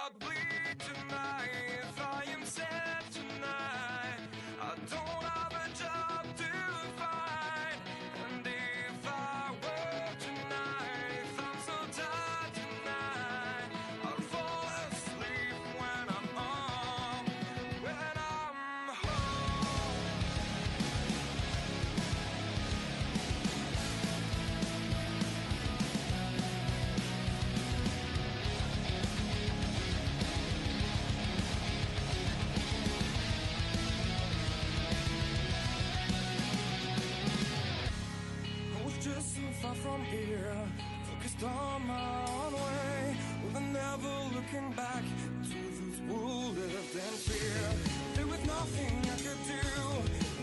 I bleed tonight, if I am sad tonight, I don't have a job to find. And if I work tonight, if I'm so tired tonight, I'll fall asleep when I'm home. Just so far from here, focused on my own way, with never looking back to those who lived in fear. There was nothing I could do,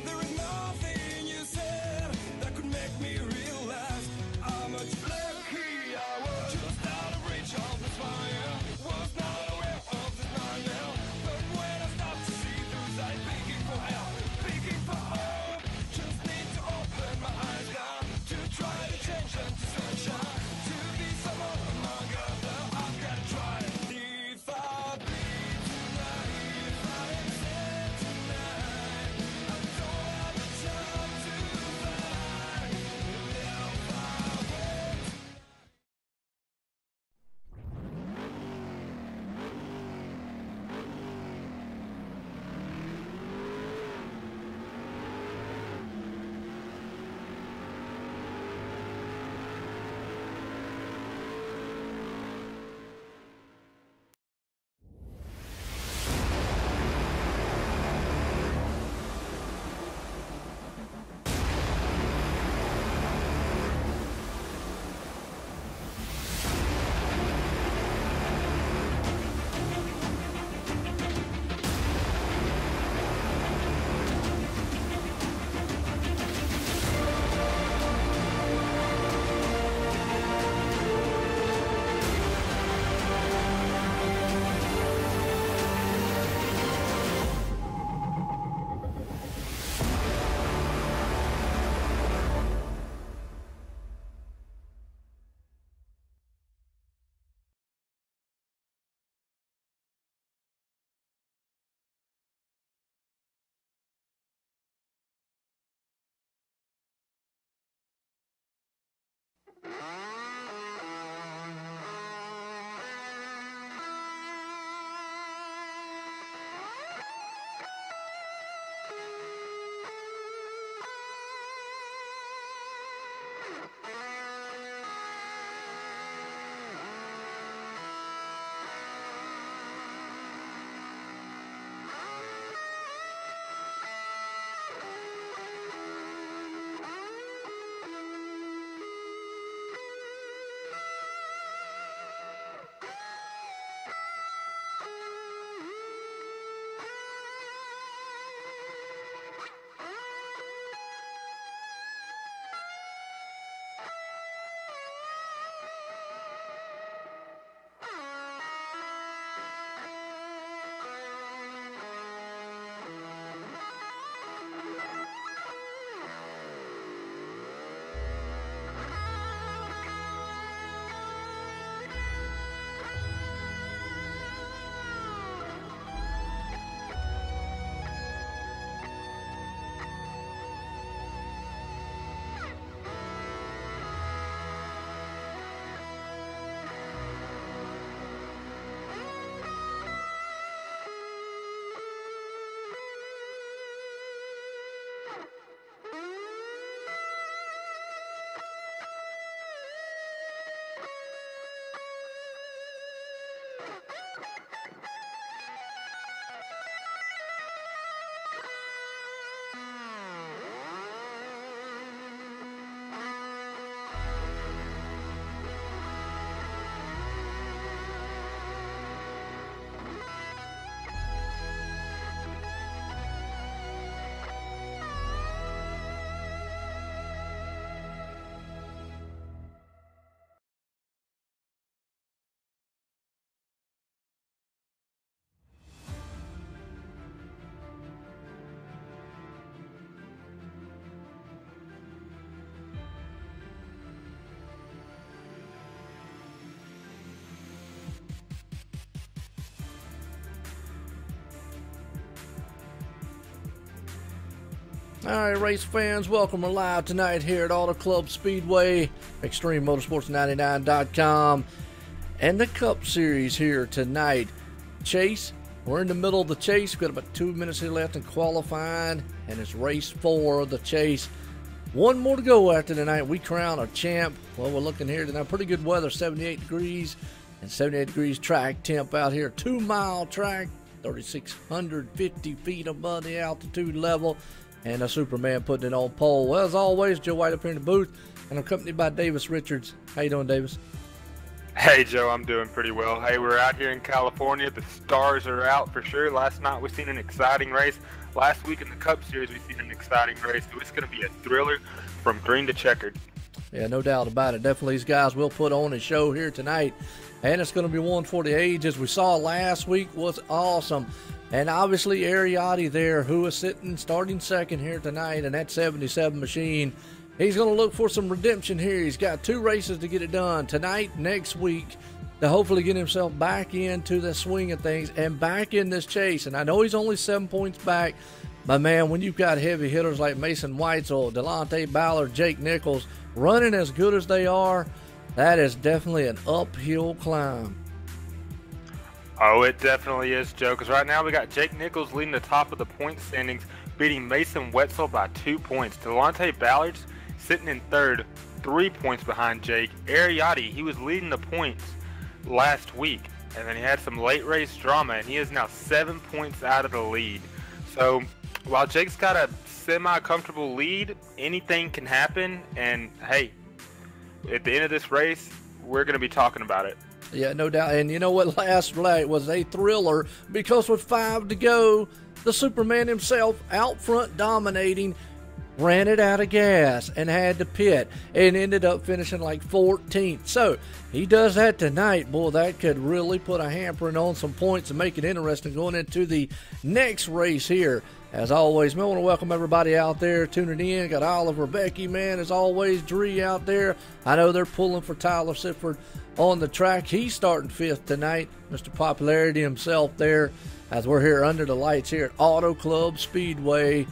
there was nothing you said that could make me realize how much lucky I was. Just out of reach of this fire, was not aware of this nightmare. But when I start to see those eyes begging for help, begging for hope, just need to open my eyes now. Try to change into sunshine, to be someone among others. I've got to try. If I bleed tonight, if I am sad tonight, I don't have a job to find. If I wait. All right, race fans, welcome. We're live tonight here at Auto Club Speedway, ExtremeMotorsports99.com, and the Cup Series here tonight. Chase, we're in the middle of the chase. We've got about 2 minutes here left in qualifying, and it's race 4 of the chase. One more to go after tonight. We crown a champ. Well, we're looking here tonight. Pretty good weather, 78 degrees, and 78 degrees track temp out here. 2-mile track, 3,650 feet above the altitude level. And a Superman putting it on pole. Well, as always, Joe White up here in the booth, and I'm accompanied by Davis Richards. How you doing, Davis? Hey, Joe, I'm doing pretty well. Hey, we're out here in California. The stars are out for sure. Last night we seen an exciting race. Last week in the Cup Series we seen an exciting race. So it's going to be a thriller from green to checkered. Yeah, no doubt about it. Definitely these guys will put on a show here tonight. And it's going to be one for the ages. We saw last week was awesome. And obviously Ariati there, who is sitting starting second here tonight in that 77 machine. He's going to look for some redemption here. He's got 2 races to get it done tonight, next week, to hopefully get himself back into the swing of things and back in this chase. And I know he's only 7 points back, but man, when you've got heavy hitters like Mason Weitzel, Delonte Ballard, Jake Nichols running as good as they are, that is definitely an uphill climb. Oh, it definitely is, Joe, because right now we got Jake Nichols leading the top of the point standings, beating Mason Weitzel by 2 points. Delonte Ballard's sitting in third, 3 points behind Jake. Ariati, he was leading the points last week, and then he had some late race drama, and he is now 7 points out of the lead. So while Jake's got a semi-comfortable lead, anything can happen, and hey, at the end of this race, we're going to be talking about it. Yeah, no doubt. And you know what? Last night was a thriller because with 5 to go, the Superman himself out front dominating, ran it out of gas and had to pit and ended up finishing like 14th. So he does that tonight. Boy, that could really put a hampering on some points and make it interesting going into the next race here. As always, man, I want to welcome everybody out there tuning in. Got Oliver, Becky, man, as always, Dree out there. I know they're pulling for Tyler Sifford on the track. He's starting 5th tonight. Mr. Popularity himself there, as we're here under the lights here at Auto Club Speedway,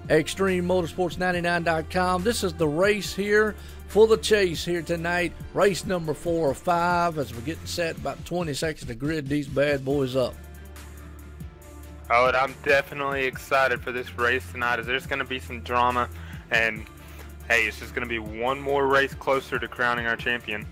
ExtremeMotorsports99.com. This is the race here for the chase here tonight. Race number 4 of 5 as we're getting set, about 20 seconds to grid these bad boys up. Oh, and I'm definitely excited for this race tonight, as there's going to be some drama, and hey, it's just going to be one more race closer to crowning our champion.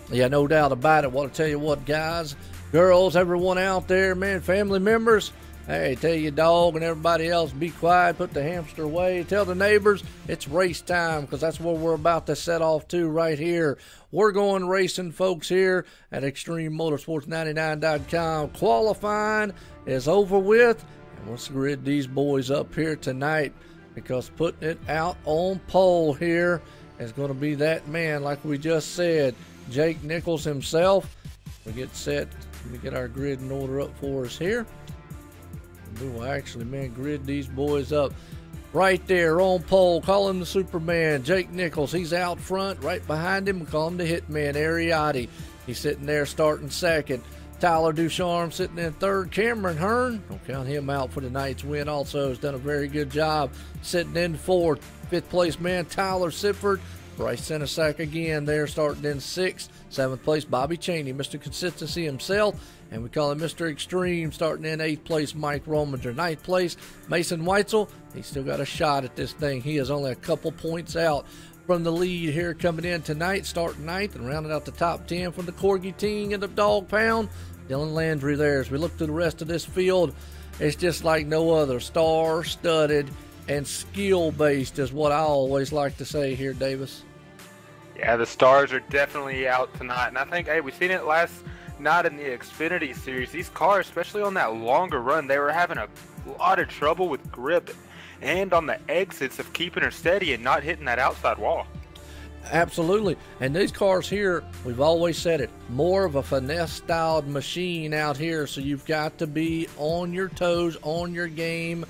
Yeah, no doubt about it. Want to tell you what, guys, girls, everyone out there, man, family members, hey, tell your dog and everybody else, be quiet, put the hamster away. Tell the neighbors it's race time, because that's where we're about to set off to right here. We're going racing, folks, here at ExtremeMotorsports99.com. Qualifying is over with, and let's grid these boys up here tonight, because putting it out on pole here is going to be that man, like we just said, Jake Nichols himself. We get set. Let me get our grid in order up for us here. We will actually, man, grid these boys up right there on pole. Call him the Superman, Jake Nichols. He's out front. Right behind him, we call him the Hitman, Ariati. He's sitting there starting second. Tyler Ducharme sitting in third. Cameron Hearn, don't count him out for tonight's win, also has done a very good job sitting in fourth. 5th place man, Tyler Sifford. Bryce Senesac again there starting in 6th. 7th place, Bobby Chaney, Mr. Consistency himself. And we call him Mr. Extreme, starting in 8th place, Mike Rominger. 9th place, Mason Weitzel. He's still got a shot at this thing. He is only a couple points out from the lead here coming in tonight, starting 9th and rounding out the top 10 from the Corgi team in the Dog Pound. Dylan Landry there. As we look through the rest of this field, it's just like no other. Star-studded and skill-based is what I always like to say here, Davis. Yeah, the stars are definitely out tonight, and I think, hey, we've seen it last night in the Xfinity Series. These cars, especially on that longer run, they were having a lot of trouble with grip and on the exits of keeping her steady and not hitting that outside wall. Absolutely. And these cars here, we've always said it, more of a finesse-styled machine out here, so you've got to be on your toes, on your game,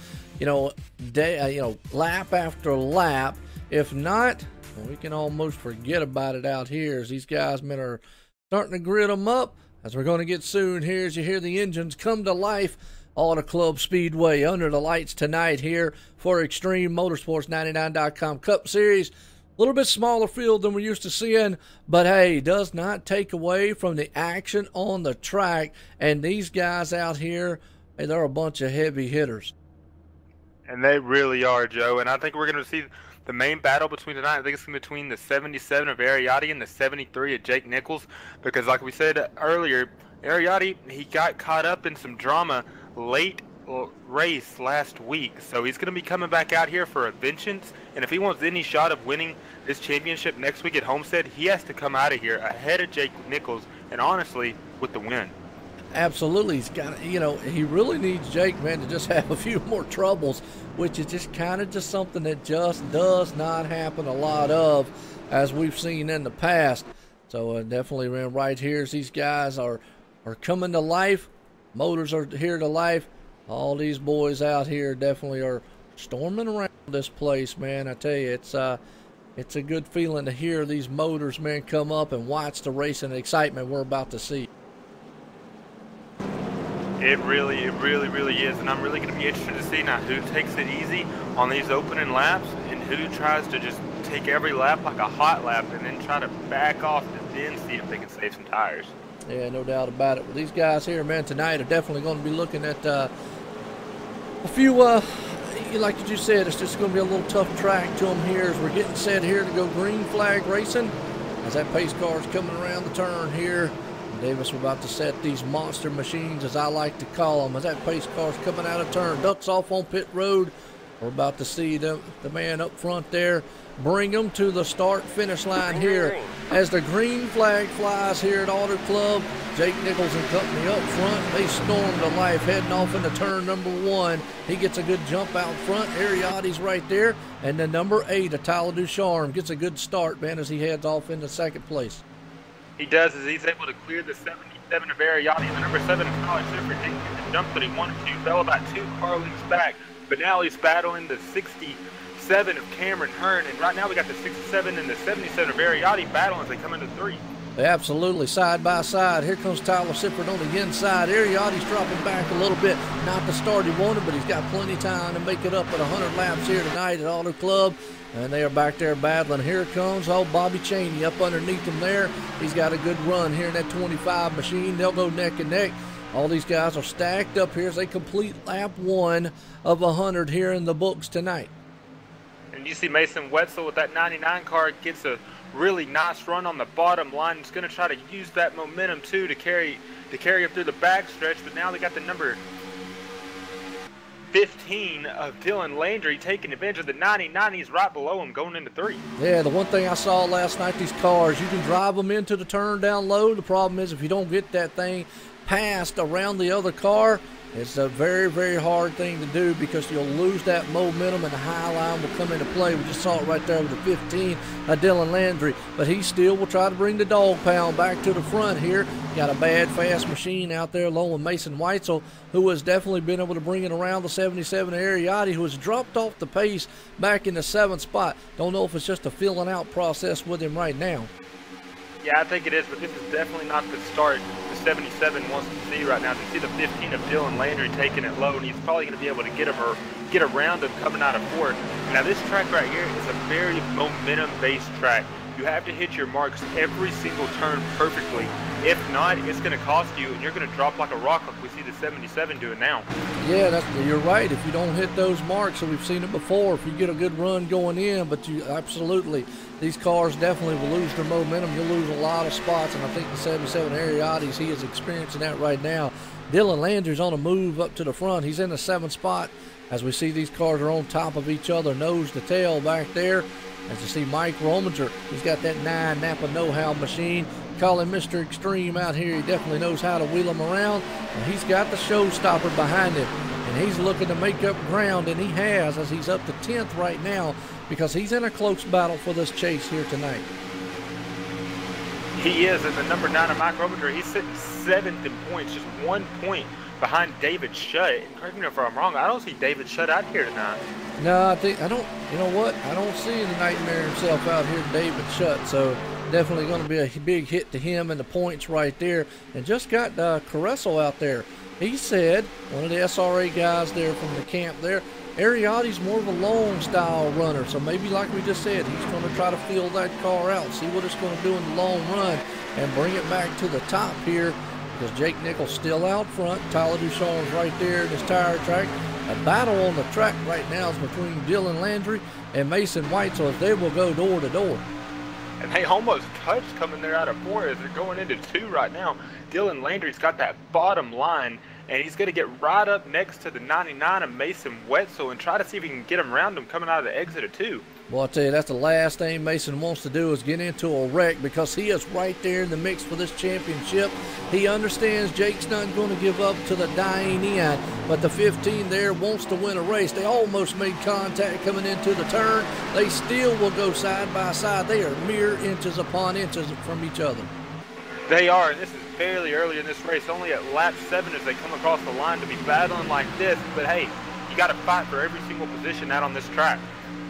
lap after lap. If not, well, we can almost forget about it out here, as these guys, men, are starting to grid them up, as we're going to get soon here as you hear the engines come to life Auto Club Speedway under the lights tonight here for Extreme Motorsports 99.com Cup Series. A little bit smaller field than we're used to seeing, but hey, does not take away from the action on the track. And these guys out here, hey, they're a bunch of heavy hitters. And they really are, Joe. And I think we're going to see the main battle between tonight. I think it's between the 77 of Ariotti and the 73 of Jake Nichols. Because like we said earlier, Ariotti, he got caught up in some drama late race last week. So he's going to be coming back out here for a vengeance. And if he wants any shot of winning this championship next week at Homestead, he has to come out of here ahead of Jake Nichols and honestly with the win. Absolutely. He's got, he really needs Jake, man, to just have a few more troubles, which is just kind of just something that just does not happen a lot of, as we've seen in the past. So definitely right here, as these guys are coming to life. Motors are here to life. All these boys out here definitely are storming around this place, man. I tell you, it's a good feeling to hear these motors, man, come up and watch the racing and excitement we're about to see. It really is, and I'm really going to be interested to see now who takes it easy on these opening laps and who tries to just take every lap like a hot lap and then try to back off and then see if they can save some tires. Yeah, no doubt about it. Well, these guys here, man, tonight are definitely going to be looking at a few, like you said, it's just going to be a little tough track to them here as we're getting set here to go green flag racing. As that pace car is coming around the turn here. Davis, we're about to set these monster machines, as I like to call them, as that pace car's coming out of turn, ducks off on pit road. We're about to see the man up front there bring them to the start-finish line here. As the green flag flies here at Auto Club, Jake Nichols and company up front. They storm to life, heading off into turn number 1. He gets a good jump out front. Ariotti's right there. And then number 8, Tyler Ducharme, gets a good start, man, as he heads off into second place. He does, as he's able to clear the 77 of Ariotti and the number 7 of Tyler Sifford. Didn't get the jump that he wanted to, fell about 2 car lengths back. But now he's battling the 67 of Cameron Hearn, and right now we got the 67 and the 77 of Ariotti battling as they come into 3. Absolutely, side by side. Here comes Tyler Sifford on the inside. Ariotti's dropping back a little bit. Not the start he wanted, but he's got plenty of time to make it up at 100 laps here tonight at Auto Club. And they are back there battling. Here comes Bobby Chaney up underneath him there. He's got a good run here in that 25 machine. They'll go neck and neck. All these guys are stacked up here as they complete lap 1 of 100 here in the books tonight. And you see Mason Wetzel with that 99 car gets a really nice run on the bottom line. He's going to try to use that momentum too to carry up through the backstretch. But now they got the number 15 of Dylan Landry taking advantage of the 99. He's right below him going into 3. Yeah, the one thing I saw last night, these cars, you can drive them into the turn down low. The problem is if you don't get that thing passed around the other car, it's a very, very hard thing to do because you'll lose that momentum and the high line will come into play. We just saw it right there with the 15 of Dylan Landry. But he still will try to bring the dog pound back to the front here. Got a bad, fast machine out there along with Mason Weitzel, who has definitely been able to bring it around the 77 Ariotti, who has dropped off the pace back in the 7th spot. Don't know if it's just a filling out process with him right now. Yeah, I think it is, but this is definitely not the start the 77 wants to see right now. You see the 15 of Dylan Landry taking it low, and he's probably going to be able to get around him coming out of 4th. Now, this track right here is a very momentum-based track. You have to hit your marks every single turn perfectly. If not, it's going to cost you, and you're going to drop like a rock like we see the 77 doing now. Yeah, you're right. If you don't hit those marks, and we've seen it before, if you get a good run going in, but you absolutely, these cars definitely will lose their momentum. You'll lose a lot of spots, and I think the 77 Ariotti's, he is experiencing that right now. Dylan Landry's on a move up to the front. He's in the 7th spot. As we see, these cars are on top of each other, nose to tail back there. As you see Mike Rominger, he's got that 9 Napa know-how machine. Call him Mr. Extreme out here. He definitely knows how to wheel him around. And he's got the showstopper behind him. And he's looking to make up ground, and he has, as he's up to 10th right now, because he's in a close battle for this chase here tonight. He is, and the number 9 of Mike Rominger, he's sitting 7th in points, just 1 point behind David Shutt. And correct me if I'm wrong, I don't see David Shutt out here tonight. No, I don't, you know what? I don't see the Nightmare himself out here, David Shutt. So definitely going to be a big hit to him and the points right there. And just got Carreso out there he said, one of the SRA guys there from the camp there, Ariatti's more of a long style runner, so maybe like we just said, he's going to try to feel that car out, see what it's going to do in the long run, and bring it back to the top here, because Jake Nichols still out front. Tyler Ducharme's right there in his tire track. A battle on the track right now is between Dylan Landry and Mason White, so as they will go door to door. And they almost touched coming there out of 4 as they're going into 2 right now. Dylan Landry's got that bottom line, and he's going to get right up next to the 99 of Mason Wetzel and try to see if he can get him around him coming out of the exit of 2. Well, I'll tell you, that's the last thing Mason wants to do is get into a wreck, because he is right there in the mix for this championship. He understands Jake's not going to give up to the dying end, but the 15 there wants to win a race. They almost made contact coming into the turn. They still will go side by side. They are mere inches upon inches from each other. They are, and this is fairly early in this race, only at lap 7 as they come across the line to be battling like this. But hey, you got to fight for every single position out on this track.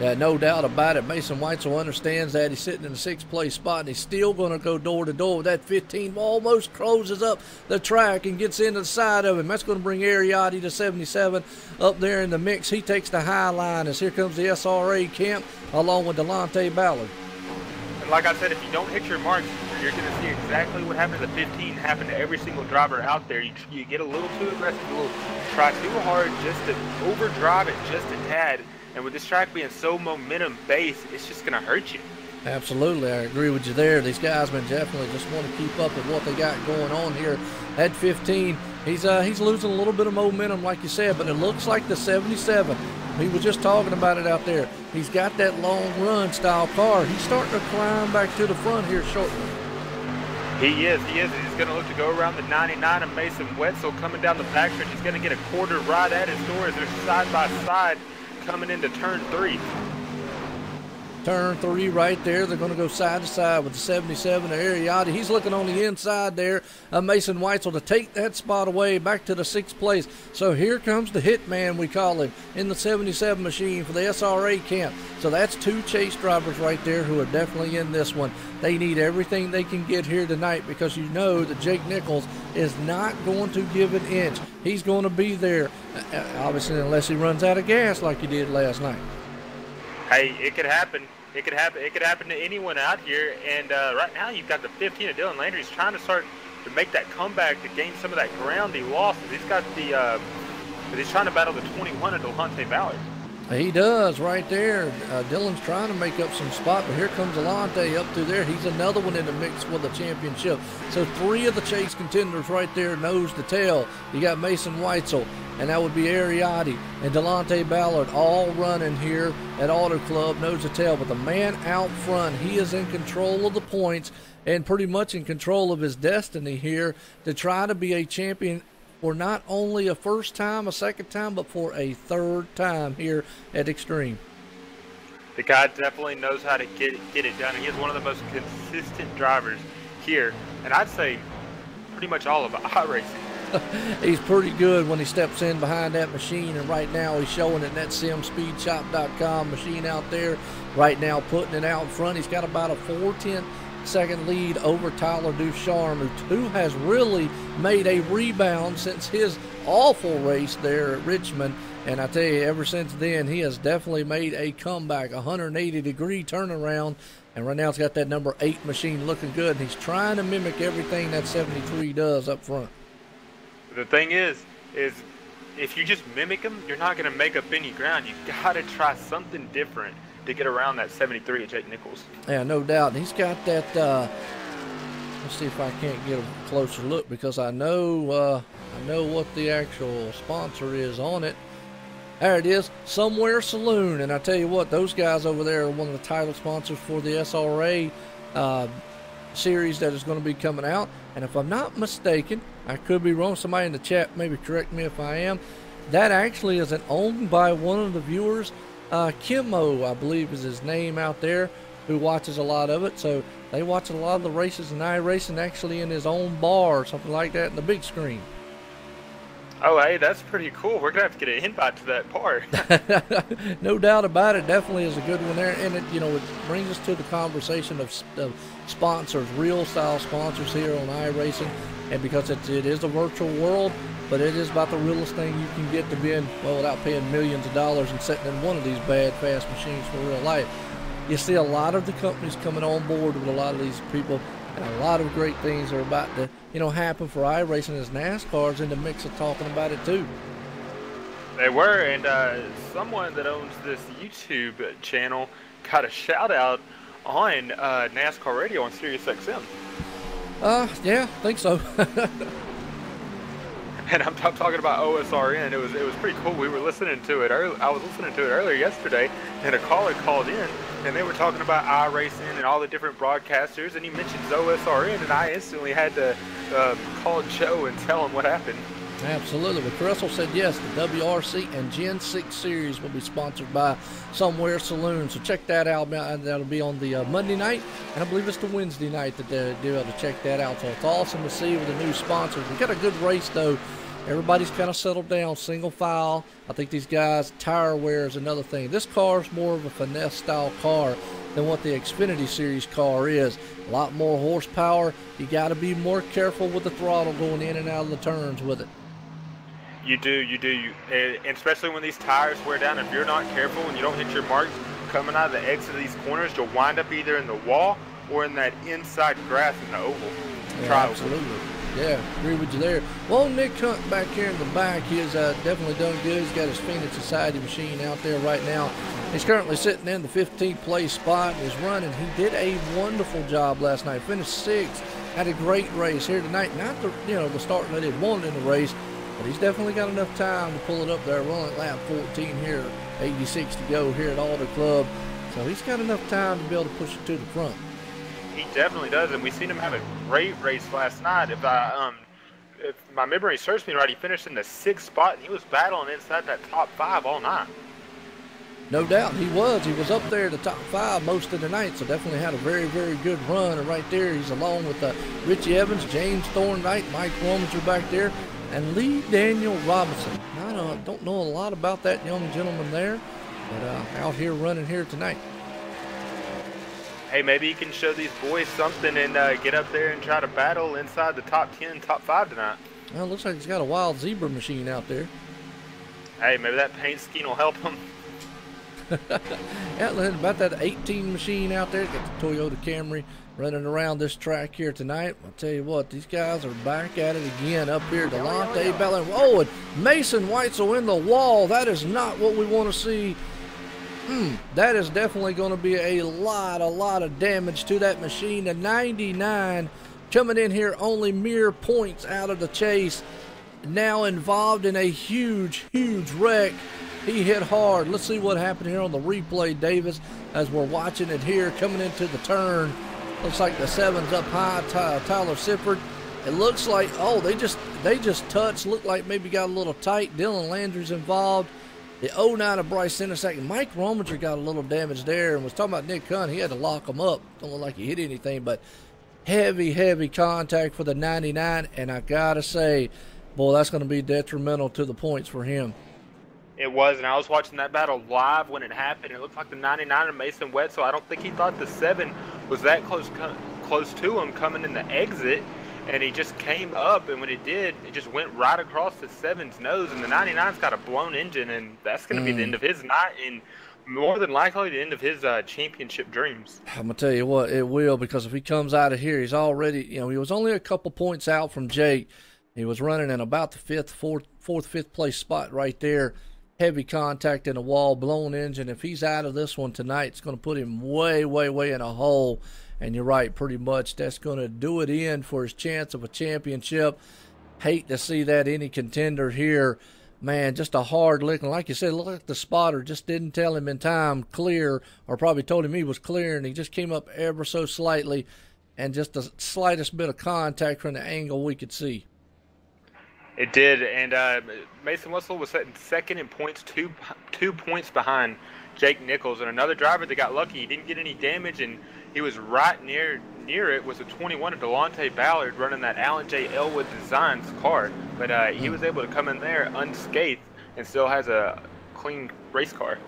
Yeah, no doubt about it. Mason Weitzel understands that. He's sitting in the 6th place spot, and he's still going to go door to door with that 15. Almost closes up the track and gets into the side of him. That's going to bring Ariatti to 77 up there in the mix. He takes the high line as here comes the SRA camp along with Delonte Ballard. And like I said, if you don't hit your marks, you're going to see exactly what happened to the 15 happen to every single driver out there. You get a little too aggressive, try too hard just to overdrive it just a tad. And with this track being so momentum-based, it's just going to hurt you. Absolutely, I agree with you there. These guys definitely just want to keep up with what they got going on here. At 15, he's losing a little bit of momentum, like you said, but it looks like the 77. He was just talking about it out there. He's got that long run style car. He's starting to climb back to the front here shortly. He is. He's going to look to go around the 99 of Mason Wetzel coming down the backstretch. He's going to get a quarter right at his door as they're side by side coming into turn 3. Turn 3 right there. They're going to go side to side with the 77 of Ariatti. He's looking on the inside there of Mason Weitzel to take that spot away back to the 6th place. So here comes the hitman, we call him, in the 77 machine for the SRA camp. So that's 2 chase drivers right there who are definitely in this one. They need everything they can get here tonight, because you know that Jake Nichols is not going to give an inch. He's going to be there, obviously, unless he runs out of gas like he did last night. Hey, it could happen. It could happen. It could happen to anyone out here. And right now, you've got the 15 of Dylan Landry. He's trying to start to make that comeback to gain some of that ground he lost. He's got the. He's trying to battle the 21 of Delonte Ballard. He does right there. Dylan's trying to make up some spot, but here comes Delonte up through there. He's another one in the mix for the championship. So 3 of the chase contenders right there, nose to tail. You got Mason Weitzel, and that would be Ariatti and Delonte Ballard all running here at Auto Club, nose to tail. But the man out front, he is in control of the points and pretty much in control of his destiny here to try to be a champion for not only a first time, a second time, but for a third time here at Extreme. The guy definitely knows how to get it done. He is one of the most consistent drivers here, and I'd say pretty much all of iRacing. He's pretty good when he steps in behind that machine, and right now he's showing it in that simspeedshop.com machine out there. Right now putting it out front. He's got about a 4/10 second lead over Tyler Ducharme, who has really made a rebound since his awful race there at Richmond. And I tell you, ever since then, he has definitely made a comeback, 180-degree turnaround. And right now he's got that number 8 machine looking good. And he's trying to mimic everything that 73 does up front. The thing is if you just mimic him, you're not going to make up any ground. You got to try something different to get around that 73 of Jake Nichols. Yeah, no doubt. And he's got that, let's see if I can't get a closer look, because I know what the actual sponsor is on it. There it is, Somewhere Saloon. And I tell you what, those guys over there are one of the title sponsors for the SRA series that is going to be coming out. And if I'm not mistaken, I could be wrong, somebody in the chat maybe correct me if I am, that actually is owned by one of the viewers, Kimmo, I believe is his name out there, who watches a lot of it. So they watch a lot of the races and iRacing actually in his own bar or something like that in the big screen. Oh, hey, that's pretty cool. We're gonna have to get an invite to that part. No doubt about it. Definitely is a good one there, and it it brings us to the conversation of sponsors, real style sponsors here on iRacing, and because it is a virtual world, but it is about the realest thing you can get to being without paying millions of dollars and sitting in one of these bad fast machines for real life. You see a lot of the companies coming on board with a lot of these people. And a lot of great things are about to, happen for iRacing as NASCAR's in the mix of talking about it too. They were, and someone that owns this YouTube channel got a shout out on NASCAR radio on Sirius XM. Yeah, I think so. And I'm talking about OSRN. It was pretty cool. We were listening to it I was listening to it earlier yesterday, and a caller called in, and they were talking about iRacing and all the different broadcasters, and he mentions OSRN, and I instantly had to call Joe and tell him what happened. Absolutely. But Cressel said yes, the WRC and Gen 6 series will be sponsored by Somewhere Saloon. So check that out. That'll be on the Monday night, and I believe it's the Wednesday night that they'll be able to check that out. So it's awesome to see with the new sponsors. We got a good race, though. Everybody's kind of settled down, single file. I think these guys, tire wear is another thing. This car is more of a finesse style car than what the Xfinity Series car is. A lot more horsepower. You got to be more careful with the throttle going in and out of the turns with it. You do, and especially when these tires wear down. If you're not careful and you don't hit your marks coming out of the exit of these corners, you'll wind up either in the wall or in that inside grass in the oval. Yeah, absolutely. Yeah, agree with you there. Well, Nick Hunt back here in the back, he has definitely done good. He's got his Phoenix Society machine out there right now. He's currently sitting in the 15th place spot and is running. He did a wonderful job last night. Finished 6th. Had a great race here tonight. Not the start that he wanted in the race, but he's definitely got enough time to pull it up there. We're only at lap 14 here, 86 to go here at Alder Club. So he's got enough time to be able to push it to the front. He definitely does, and we've seen him have a great race last night. If my memory serves me right, he finished in the 6th spot, and he was battling inside that top 5 all night. No doubt, he was. He was up there at the top 5 most of the night, so definitely had a very, very good run. And right there, he's along with Richie Evans, James Thornwright, Mike Rominger back there, and Lee Daniel Robinson. I don't know a lot about that young gentleman there, but out here running here tonight. Hey, maybe he can show these boys something and get up there and try to battle inside the top 10, top 5 tonight. Well, it looks like he's got a wild zebra machine out there. Hey, maybe that paint scheme will help him. Yeah, about that 18 machine out there. Got the Toyota Camry running around this track here tonight. I'll tell you what, these guys are back at it again up here. Delonte Ballard. Oh, and Mason Weitzel in the wall. That is not what we want to see. That is definitely going to be a lot of damage to that machine. The 99 coming in here only mere points out of the chase. Now involved in a huge wreck. He hit hard. Let's see what happened here on the replay, Davis, as we're watching it here coming into the turn. Looks like the 7's up high, Tyler Sifford. It looks like, they just touched. Looked like maybe got a little tight. Dylan Landry's involved. The 09 of Bryce Sennesack. Mike Rominger got a little damage there and was talking about Nick Hunt. He had to lock him up. Don't look like he hit anything, but heavy contact for the 99. And I got to say, boy, that's going to be detrimental to the points for him. It was, and I was watching that battle live when it happened. It looked like the 99 of Mason Wetzel. I don't think he thought the 7 was that close to him coming in the exit. And he just came up, and when it did, it just went right across the 7's nose, and the 99's got a blown engine, and that's going to be the end of his night, and more than likely the end of his championship dreams. I'm going to tell you what, it will, because if he comes out of here, he's already, he was only a couple points out from Jake. He was running in about the fifth place spot right there. Heavy contact in the wall, blown engine. If he's out of this one tonight, it's going to put him way in a hole. And you're right, pretty much that's going to do it in for his chance of a championship. Hate to see that any contender here. Man, just a hard lick. And like you said, look like the spotter just didn't tell him in time clear, or probably told him he was clear, and he just came up ever so slightly, and just the slightest bit of contact from the angle we could see. It did, and Mason Wetzel was sitting second in points, two points behind Jake Nichols, and another driver that got lucky. He didn't get any damage, and he was right near near it was a 21 of Delonte Ballard running that Alan J. Elwood Designs car, but he was able to come in there unscathed and still has a clean race car.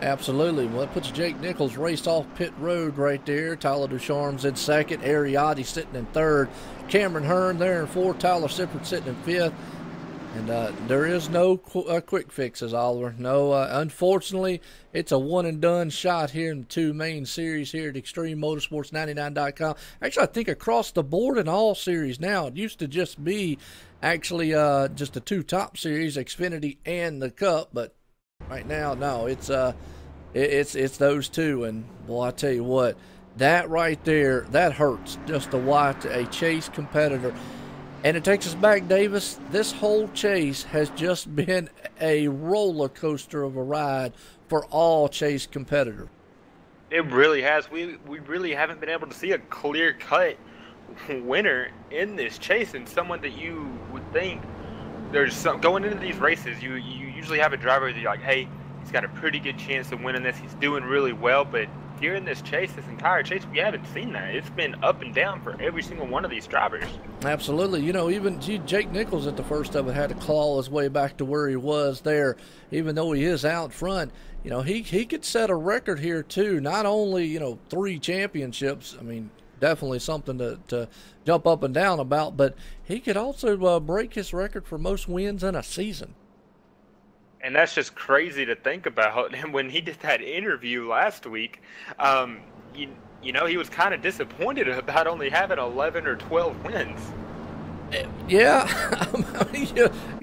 Absolutely. Well, that puts Jake Nichols raced off pit road right there. Tyler Ducharme's in second. Ariotti sitting in third. Cameron Hearn there in fourth. Tyler Sifford sitting in fifth. And there is no quick fixes, Oliver. No, unfortunately, it's a one-and-done shot here in the two main series here at ExtremeMotorsports99.com. Actually, I think across the board in all series now. It used to just be actually just the two top series, Xfinity and the Cup. But right now, no, it's those two. And, boy, I tell you what, that right there, that hurts just to watch a chase competitor. And it takes us back, Davis. This whole chase has just been a roller coaster of a ride for all chase competitors. It really has. We really haven't been able to see a clear-cut winner in this chase, and someone that you would think there's some going into these races. You usually have a driver that you're like, hey, he's got a pretty good chance of winning this. He's doing really well, but here in this chase, this entire chase, we haven't seen that. It's been up and down for every single one of these drivers. Absolutely. You know, even Jake Nichols at the first of it had to claw his way back to where he was there. Even though he is out front, you know, he could set a record here too. Not only, you know, 3 championships, I mean, definitely something to jump up and down about, but he could also break his record for most wins in a season. And that's just crazy to think about. And when he did that interview last week, you know, he was kind of disappointed about only having 11 or 12 wins. Yeah, I mean,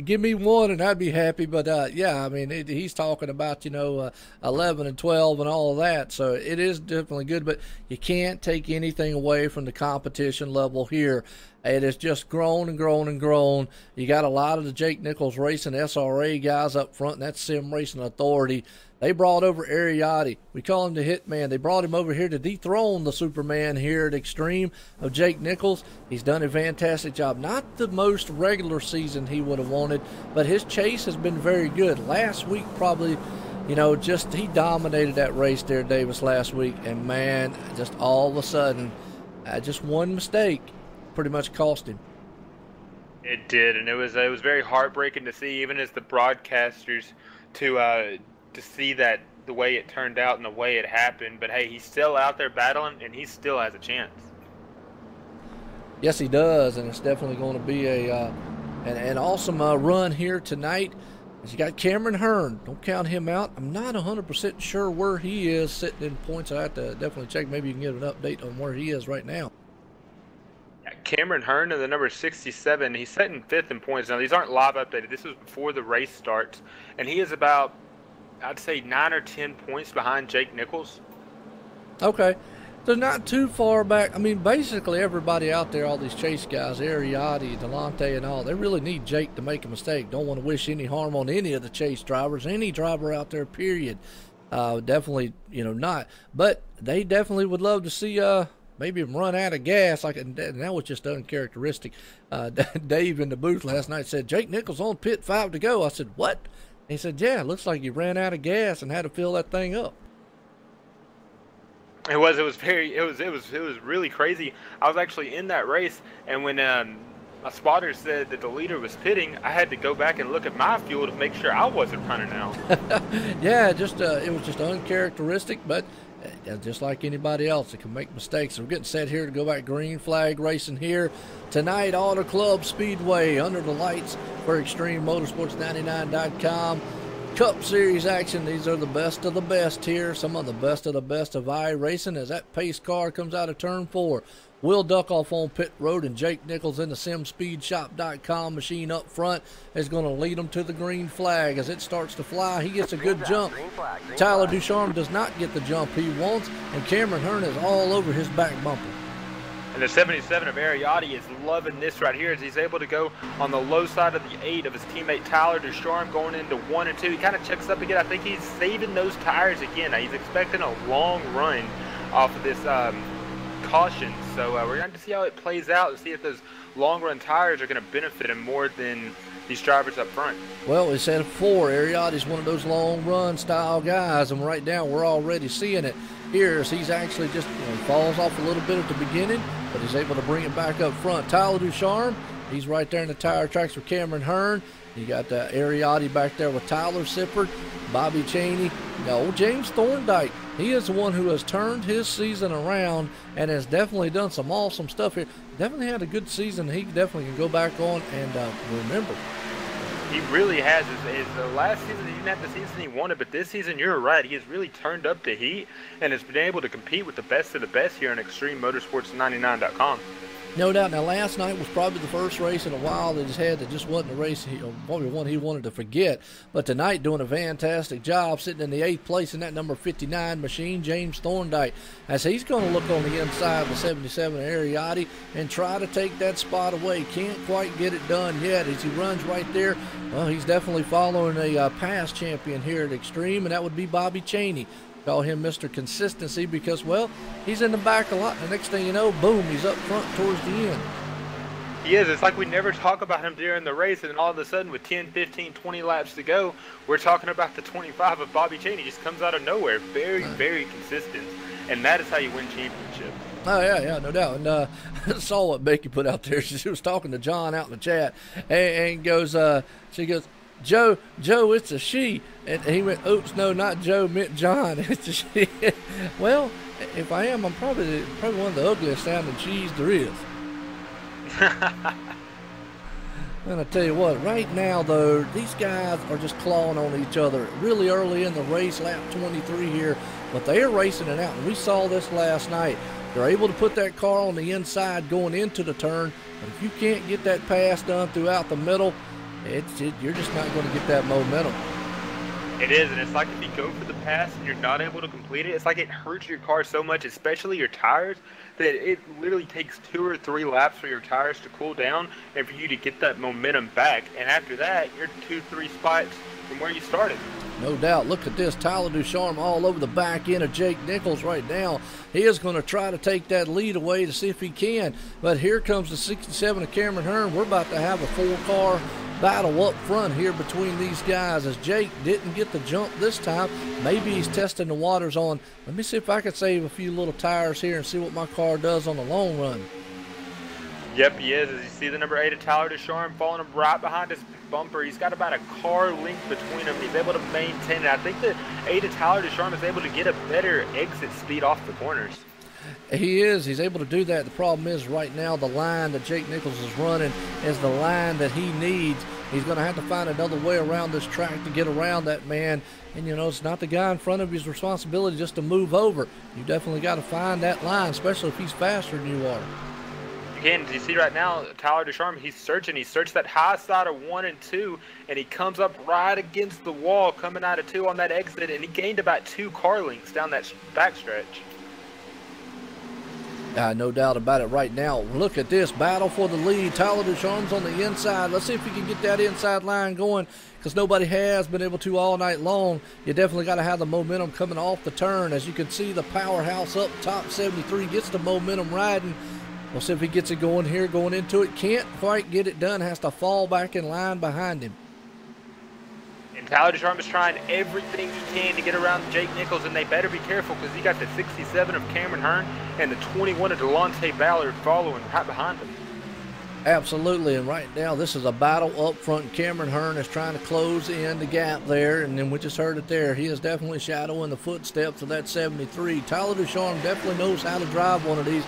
give me one and I'd be happy. But, yeah, I mean, he's talking about, you know, 11 and 12 and all of that. So it is definitely good. But you can't take anything away from the competition level here. It has just grown and grown and grown. You got a lot of the Jake Nichols Racing SRA guys up front, and that's Sim Racing Authority. They brought over Ariotti. We call him the Hitman. They brought him over here to dethrone the Superman here at Extreme of Jake Nichols. He's done a fantastic job. Not the most regular season he would have wanted, but his chase has been very good. Last week probably, you know, just he dominated that race there, Davis, last week. And, man, just all of a sudden, just one mistake pretty much cost him. It did, and it was very heartbreaking to see, even as the broadcasters, to see that the way it turned out and the way it happened. But hey, he's still out there battling, and he still has a chance. Yes, he does, and it's definitely going to be an awesome run here tonight. As you got Cameron Hearn, don't count him out. I'm not 100% sure where he is sitting in points. I have to definitely check. Maybe you can get an update on where he is right now. Cameron Hearn in the number 67. He's sitting 5th in points. Now, these aren't live updated. This was before the race starts. And he is about, I'd say, 9 or 10 points behind Jake Nichols. Okay. So not too far back. I mean, basically everybody out there, all these chase guys, Ariotti, Delonte, and all, they really need Jake to make a mistake. Don't want to wish any harm on any of the chase drivers, any driver out there, period. Definitely, you know, not. But they definitely would love to see maybe him run out of gas. And that was just uncharacteristic. Dave in the booth last night said, Jake Nichols on pit 5 to go. I said, what? He said, yeah, it looks like he ran out of gas and had to fill that thing up. It was really crazy. I was actually in that race, and when my spotter said that the leader was pitting, I had to go back and look at my fuel to make sure I wasn't running out. Yeah, it was just uncharacteristic, but just like anybody else, it can make mistakes. So we're getting set here to go back green flag racing here tonight, Auto Club Speedway, under the lights for ExtremeMotorsports99.com. Cup Series action. These are the best of the best here. Some of the best of iRacing as that pace car comes out of turn 4. Will Duckoff on pit road, and Jake Nichols in the SimSpeedShop.com machine up front is going to lead them to the green flag. As it starts to fly, he gets a good jump. Tyler Ducharme does not get the jump he wants, and Cameron Hearn is all over his back bumper. And the 77 of Ariotti is loving this right here as he's able to go on the low side of the 8 of his teammate Tyler Ducharme going into 1 and 2. He kind of checks up again. I think he's saving those tires again. Now, he's expecting a long run off of this caution. So we're going to see how it plays out and see if those long run tires are going to benefit him more than these drivers up front. Well, we said 4. Ariotti's one of those long run style guys, and right now we're already seeing it here as he's actually just falls off a little bit at the beginning, but he's able to bring it back up front. Tyler Ducharme, he's right there in the tire tracks for Cameron Hearn. You got Ariati back there with Tyler Sifford, Bobby Cheney. No, James Thorndike. He is the one who has turned his season around and has definitely done some awesome stuff here. Definitely had a good season. He definitely can go back on and remember. He really has. His last season, he didn't have the season he wanted, but this season, you're right. He has really turned up the heat and has been able to compete with the best of the best here on ExtremeMotorsports99.com. No doubt. Now, last night was probably the first race in a while that he's had that just wasn't a race, probably one he wanted to forget. But tonight, doing a fantastic job, sitting in the 8th place in that number 59 machine, James Thorndike, as he's going to look on the inside of the 77 Ariati and try to take that spot away. Can't quite get it done yet as he runs right there. Well, he's definitely following a past champion here at Extreme, and that would be Bobby Cheney. Call him Mr. Consistency because, well, he's in the back a lot. The next thing you know, boom, he's up front towards the end. He is. It's like we never talk about him during the race, and then all of a sudden with 10, 15, 20 laps to go, we're talking about the 25 of Bobby Cheney. Just comes out of nowhere. Very, very consistent, and that is how you win championships. Oh, yeah, no doubt. And I saw what Becky put out there. She was talking to John out in the chat, and goes, she goes, Joe, it's a she. And he went, oops, no, not Joe, meant John. It's a she. Well, if I am, I'm probably one of the ugliest sounding she's there is. And I tell you what, right now, though, these guys are just clawing on each other really early in the race, lap 23 here, but they are racing it out. And we saw this last night. They're able to put that car on the inside going into the turn, but if you can't get that pass done throughout the middle, you're just not going to get that momentum. It is, and it's like if you go for the pass and you're not able to complete it, it's like it hurts your car so much, especially your tires, that it literally takes 2 or 3 laps for your tires to cool down and for you to get that momentum back. And after that, you're 2-3 spots from where you started. No doubt. Look at this. Tyler Ducharme all over the back end of Jake Nichols right now. He is going to try to take that lead away to see if he can. But here comes the 67 of Cameron Hearn. We're about to have a 4-car battle up front here between these guys as Jake didn't get the jump this time. Maybe he's testing the waters on, let me see if I can save a few little tires here and see what my car does on the long run. Yep, he is. As you see the number 8 of Tyler Ducharme following him right behind his bumper. He's got about a car length between them. He's able to maintain it. I think the 8 of Tyler Ducharme is able to get a better exit speed off the corners. He is. He's able to do that. The problem is right now the line that Jake Nichols is running is the line that he needs. He's going to have to find another way around this track to get around that man. And, you know, it's not the guy in front of his responsibility just to move over. You definitely got to find that line, especially if he's faster than you are. Again, you see right now, Tyler Ducharme, he's searching. He searched that high side of 1 and 2, and he comes up right against the wall coming out of 2 on that exit, and he gained about 2 car lengths down that backstretch. No doubt about it right now. Look at this battle for the lead. Tyler Ducharme's on the inside. Let's see if we can get that inside line going because nobody has been able to all night long. You definitely got to have the momentum coming off the turn. As you can see, the powerhouse up top 73 gets the momentum riding. We'll see if he gets it going here, going into it. Can't quite get it done. Has to fall back in line behind him. And Tyler Ducharme is trying everything he can to get around Jake Nichols, and they better be careful because he got the 67 of Cameron Hearn and the 21 of Delonte Ballard following right behind him. Absolutely, and right now this is a battle up front. Cameron Hearn is trying to close in the gap there, and then we just heard it there. He is definitely shadowing the footsteps of that 73. Tyler Ducharme definitely knows how to drive one of these.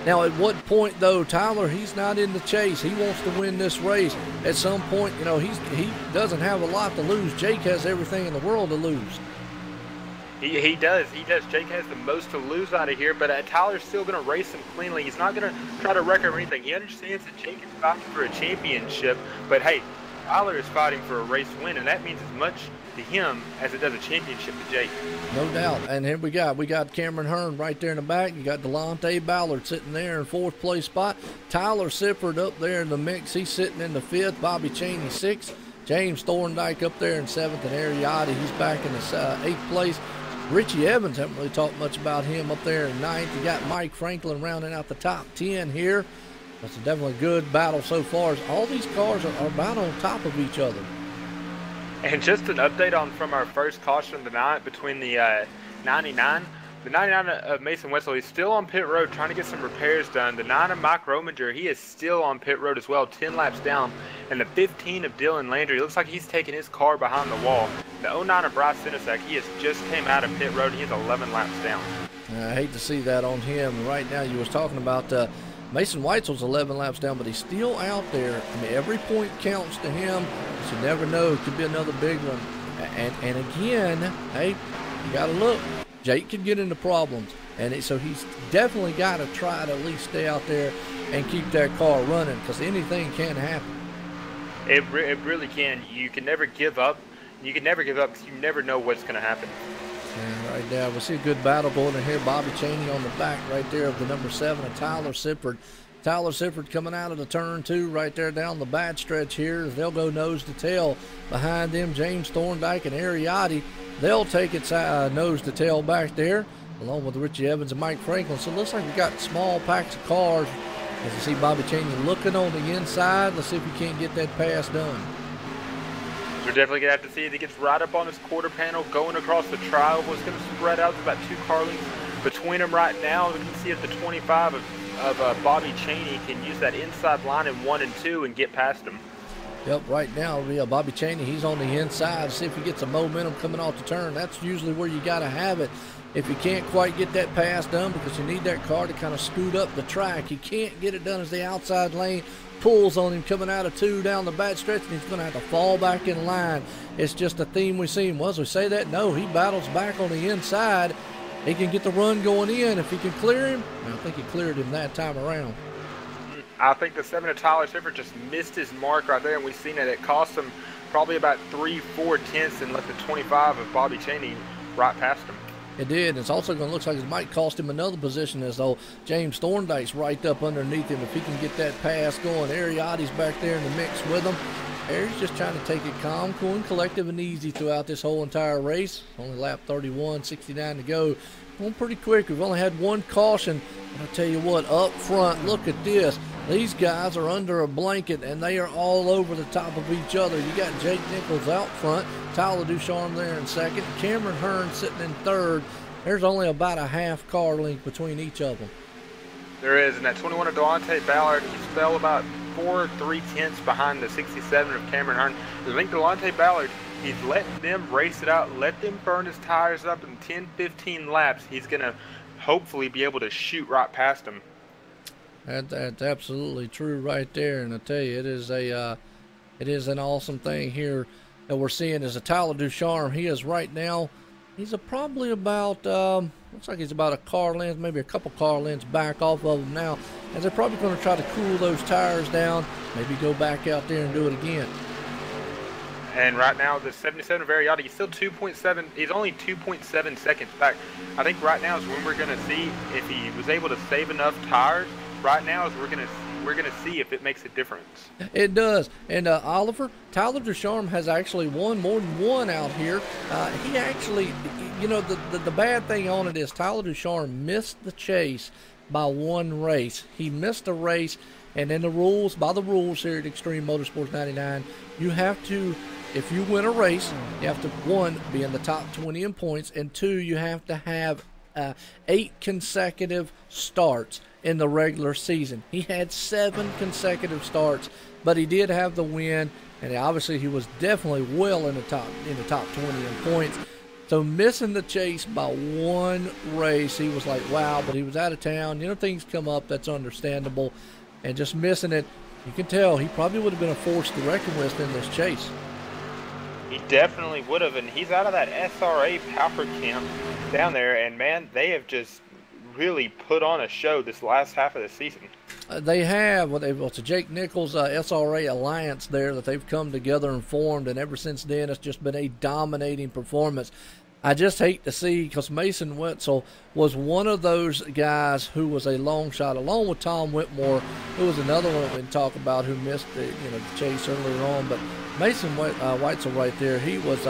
Now, at what point, though, Tyler, he's not in the chase. He wants to win this race. At some point, you know, he doesn't have a lot to lose. Jake has everything in the world to lose. He does. Jake has the most to lose out of here, but Tyler's still going to race him cleanly. He's not going to try to wreck him or anything. He understands that Jake is fighting for a championship, but, hey, Tyler is fighting for a race win, and that means as much to him as it does a championship to Jake. No doubt. And here we got Cameron Hearn right there in the back. You got Delonte Ballard sitting there in 4th place spot. Tyler Sifford up there in the mix. He's sitting in the 5th. Bobby Cheney 6th. James Thorndike up there in 7th. And Ariati, he's back in the 8th place. Richie Evans, haven't really talked much about him up there in 9th. You got Mike Franklin rounding out the top 10 here. That's a definitely good battle so far. All these cars are about on top of each other. And just an update from our first caution of the night between the 99, The 99 of Mason Wetzel, he's still on pit road trying to get some repairs done. The 9 of Mike Rominger, he is still on pit road as well, 10 laps down. And the 15 of Dylan Landry, looks like he's taking his car behind the wall. The 09 of Bryce Sinesak, he has just came out of pit road. He's 11 laps down. I hate to see that on him. Right now, you was talking about Mason Weitzel's 11 laps down, but he's still out there. I mean, every point counts to him. But you never know. It could be another big one. And again, hey, you got to look. Jake could get into problems. And so he's definitely got to try to at least stay out there and keep that car running, because anything can happen. It really can. You can never give up. You can never give up because you never know what's going to happen. And right now, we see a good battle going in here. Bobby Chaney on the back right there of the number 7 of Tyler Sifford. Tyler Sifford coming out of the turn 2 right there down the bad stretch here. They'll go nose to tail. Behind them, James Thorndike and Ariotti. They'll take it nose to tail back there, along with Richie Evans and Mike Franklin. So it looks like we got small packs of cars. As you see Bobby Chaney looking on the inside. Let's see if he can't get that pass done. We're definitely going to have to see if he gets right up on his quarter panel, going across the tri-oval. It's going to spread out to about 2 car lengths between them right now. We can see if the 25 of Bobby Chaney can use that inside line in 1 and 2 and get past him. Yep, right now, Bobby Chaney, he's on the inside. See if he gets some momentum coming off the turn. That's usually where you got to have it. If you can't quite get that pass done, because you need that car to kind of scoot up the track, you can't get it done as the outside lane pulls on him coming out of 2 down the back stretch, and he's going to have to fall back in line. It's just a theme we see him. Was we say that? No, he battles back on the inside. He can get the run going in. If he can clear him, I think he cleared him that time around. I think the 7 of Tyler Sifford just missed his mark right there, and we've seen it. It cost him probably about 3-4 tenths and let the 25 of Bobby Chaney right past him. It did. It's also going to look like it might cost him another position, as though James Thorndike's right up underneath him. If he can get that pass going, Ariotti's back there in the mix with him. Aries just trying to take it calm, cool, and collective and easy throughout this whole entire race. Only lap 31, 69 to go. Going pretty quick. We've only had 1 caution. But I tell you what, up front, look at this. These guys are under a blanket, and they are all over the top of each other. You got Jake Nichols out front, Tyler Ducharme there in second, Cameron Hearn sitting in third. There's only about a half car length between each of them. There is, and that 21 of Delonte Ballard, he fell about 4-3 tenths behind the 67 of Cameron Hearn. I think Delonte Ballard, he's letting them race it out, let them burn his tires up in 10-15 laps. He's going to hopefully be able to shoot right past him. That's absolutely true right there, and I tell you, it is an awesome thing here that we're seeing. Is a Tyler Ducharme. He is right now, he's probably about looks like he's about a car length, maybe a couple car lengths back off of him now, as they're probably going to try to cool those tires down, maybe go back out there and do it again. And right now, the 77 of Ariotti, he's still 2.7. He's only 2.7 seconds back. I think right now is when we're going to see if he was able to save enough tires. Right now is we're gonna see if it makes a difference. It does. And Oliver, Tyler Ducharme has actually won more than one out here. He actually, you know, the bad thing on it is Tyler Ducharme missed the chase by 1 race. He missed a race, and in the rules, by the rules here at Extreme Motorsports 99, you have to, if you win a race, you have to, 1, be in the top 20 in points, and 2, you have to have 8 consecutive starts in the regular season. He had 7 consecutive starts, but he did have the win, and obviously he was definitely well in the top 20 in points. So missing the chase by 1 race, he was like, wow, but he was out of town. You know, things come up, that's understandable. And just missing it, you can tell he probably would have been a force to reckon with in this chase. He definitely would have, and he's out of that SRA power camp down there, and man, they have just really put on a show this last half of the season. They have. Well, it's a Jake Nichols SRA alliance there that they've come together and formed, and ever since then it's just been a dominating performance. I just hate to see, because Mason Wetzel was one of those guys who was a long shot, along with Tom Whitmore, who was another one we can talk about who missed the chase earlier on. But Mason Wetzel right there, he was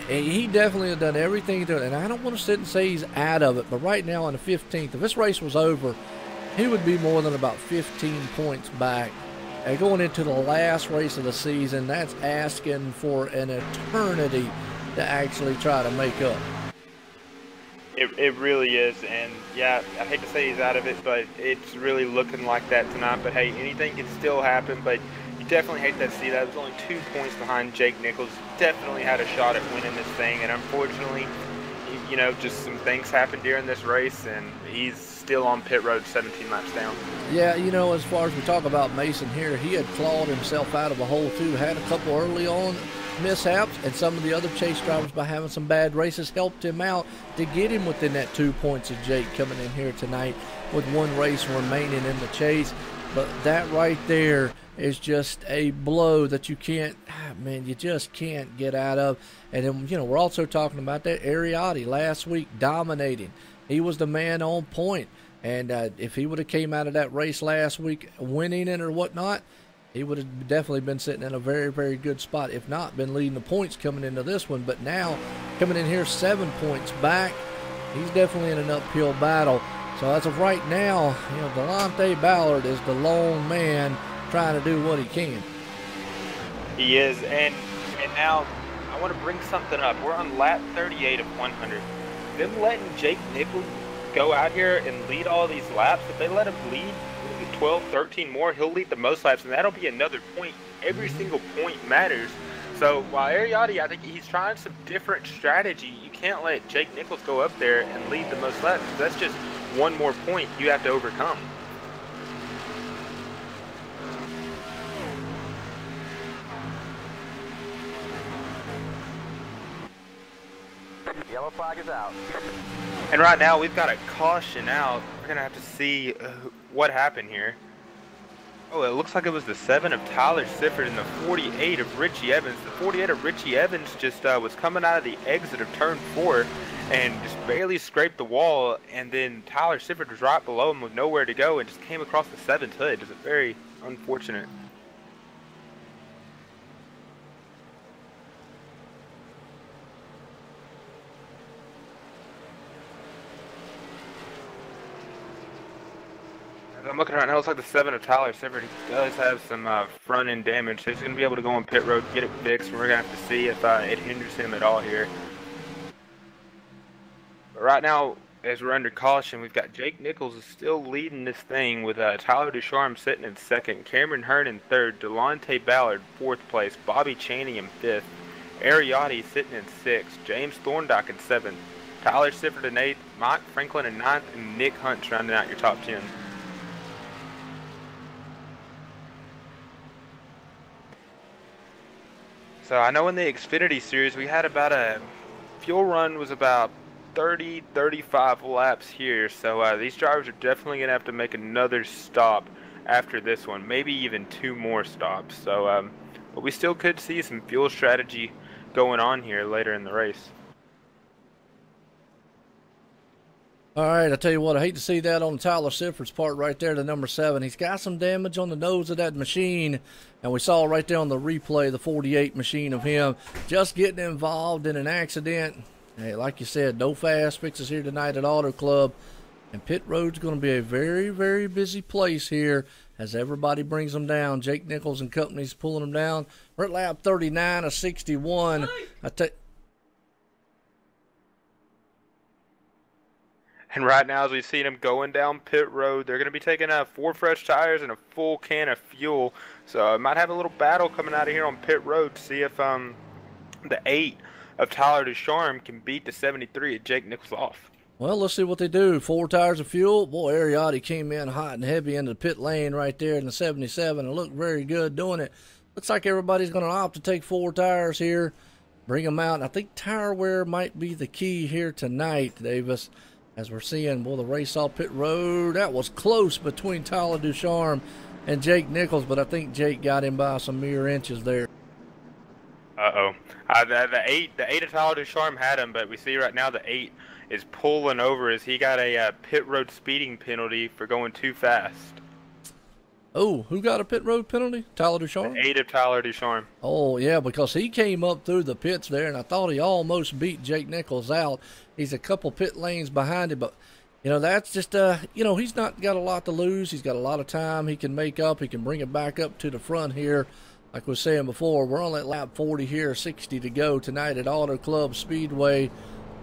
he definitely had done everything to it, and I don't want to sit and say he's out of it, but right now on the 15th, if this race was over, he would be more than about 15 points back. And going into the last race of the season, that's asking for an eternity to actually try to make up. It really is, and yeah, I hate to say he's out of it, but it's really looking like that tonight. But hey, anything can still happen, but you definitely hate to see that. It was only 2 points behind Jake Nichols. Definitely had a shot at winning this thing, and unfortunately, you know, just some things happened during this race, and he's still on pit road 17 laps down. Yeah, you know, as far as we talk about Mason here, he had clawed himself out of a hole too, had a couple early on mishaps, and some of the other chase drivers, by having some bad races, helped him out to get him within that 2 points of Jake coming in here tonight with one race remaining in the chase. But that right there is just a blow that you can't, man, you just can't get out of. And then, you know, we're also talking about that Ariotti last week dominating. He was the man on point. And if he would have came out of that race last week winning it or whatnot, he would have definitely been sitting in a very, very good spot. If not, been leading the points coming into this one. But now, coming in here 7 points back, he's definitely in an uphill battle. So as of right now, you know, Delonte Ballard is the lone man trying to do what he can. He is, and now I want to bring something up. We're on lap 38 of 100. Them letting Jake Nichols go out here and lead all these laps, if they let him lead 12, 13 more, he'll lead the most laps, and that'll be another point. Every single point matters. So while Ariotti, I think he's trying some different strategy. You can't let Jake Nichols go up there and lead the most laps. That's just one more point you have to overcome. Yellow flag is out. And right now we've got a caution out. We're gonna have to see what happened here. Oh, it looks like it was the 7 of Tyler Sifford and the 48 of Richie Evans. The 48 of Richie Evans just was coming out of the exit of turn 4 and just barely scraped the wall, and then Tyler Sifford was right below him with nowhere to go and just came across the 7th hood. It's very unfortunate. I'm looking right now, it looks like the 7 of Tyler Sifford. He does have some front end damage, so he's going to be able to go on pit road, get it fixed, and we're going to have to see if it hinders him at all here. But right now, as we're under caution, we've got Jake Nichols is still leading this thing with Tyler Ducharme sitting in 2nd, Cameron Hearn in 3rd, Delonte Ballard 4th place, Bobby Chaney in 5th, Ariotti sitting in 6th, James Thorndyke in 7th, Tyler Sifford in 8th, Mike Franklin in 9th, and Nick Hunt rounding out your top 10. So I know in the Xfinity Series we had about a fuel run was about 30, 35 laps here. So these drivers are definitely going to have to make another stop after this one, maybe even 2 more stops. So, but we still could see some fuel strategy going on here later in the race. All right, I tell you what, I hate to see that on Tyler Sifford's part right there, the number 7. He's got some damage on the nose of that machine, and we saw right there on the replay the 48 machine of him just getting involved in an accident. Hey, like you said, no fast fixes here tonight at Auto Club, and pit road's going to be a very, very busy place here as everybody brings them down. Jake Nichols and company's pulling them down. We're at lap 39 of 61. And right now, as we've seen them going down pit road, they're going to be taking 4 fresh tires and a full can of fuel. So I might have a little battle coming out of here on pit road to see if the 8 of Tyler Ducharme can beat the 73 of Jake Nichols off. Well, let's see what they do. 4 tires of fuel. Boy, Ariotti came in hot and heavy into the pit lane right there in the 77 and looked very good doing it. Looks like everybody's going to opt to take 4 tires here, bring them out. And I think tire wear might be the key here tonight, Davis. As we're seeing, well, the race off pit road, that was close between Tyler Ducharme and Jake Nichols, but I think Jake got him by some mere inches there. Uh-oh. The 8 of Tyler Ducharme had him, but we see right now the 8 is pulling over as he got a pit road speeding penalty for going too fast. Oh, who got a pit road penalty? Tyler Ducharme? The 8 of Tyler Ducharme. Oh, yeah, because he came up through the pits there, and I thought he almost beat Jake Nichols out. He's a couple pit lanes behind him, but, you know, that's just, you know, he's not got a lot to lose. He's got a lot of time he can make up. He can bring it back up to the front here. Like we were saying before, we're on that lap 40 here, 60 to go tonight at Auto Club Speedway.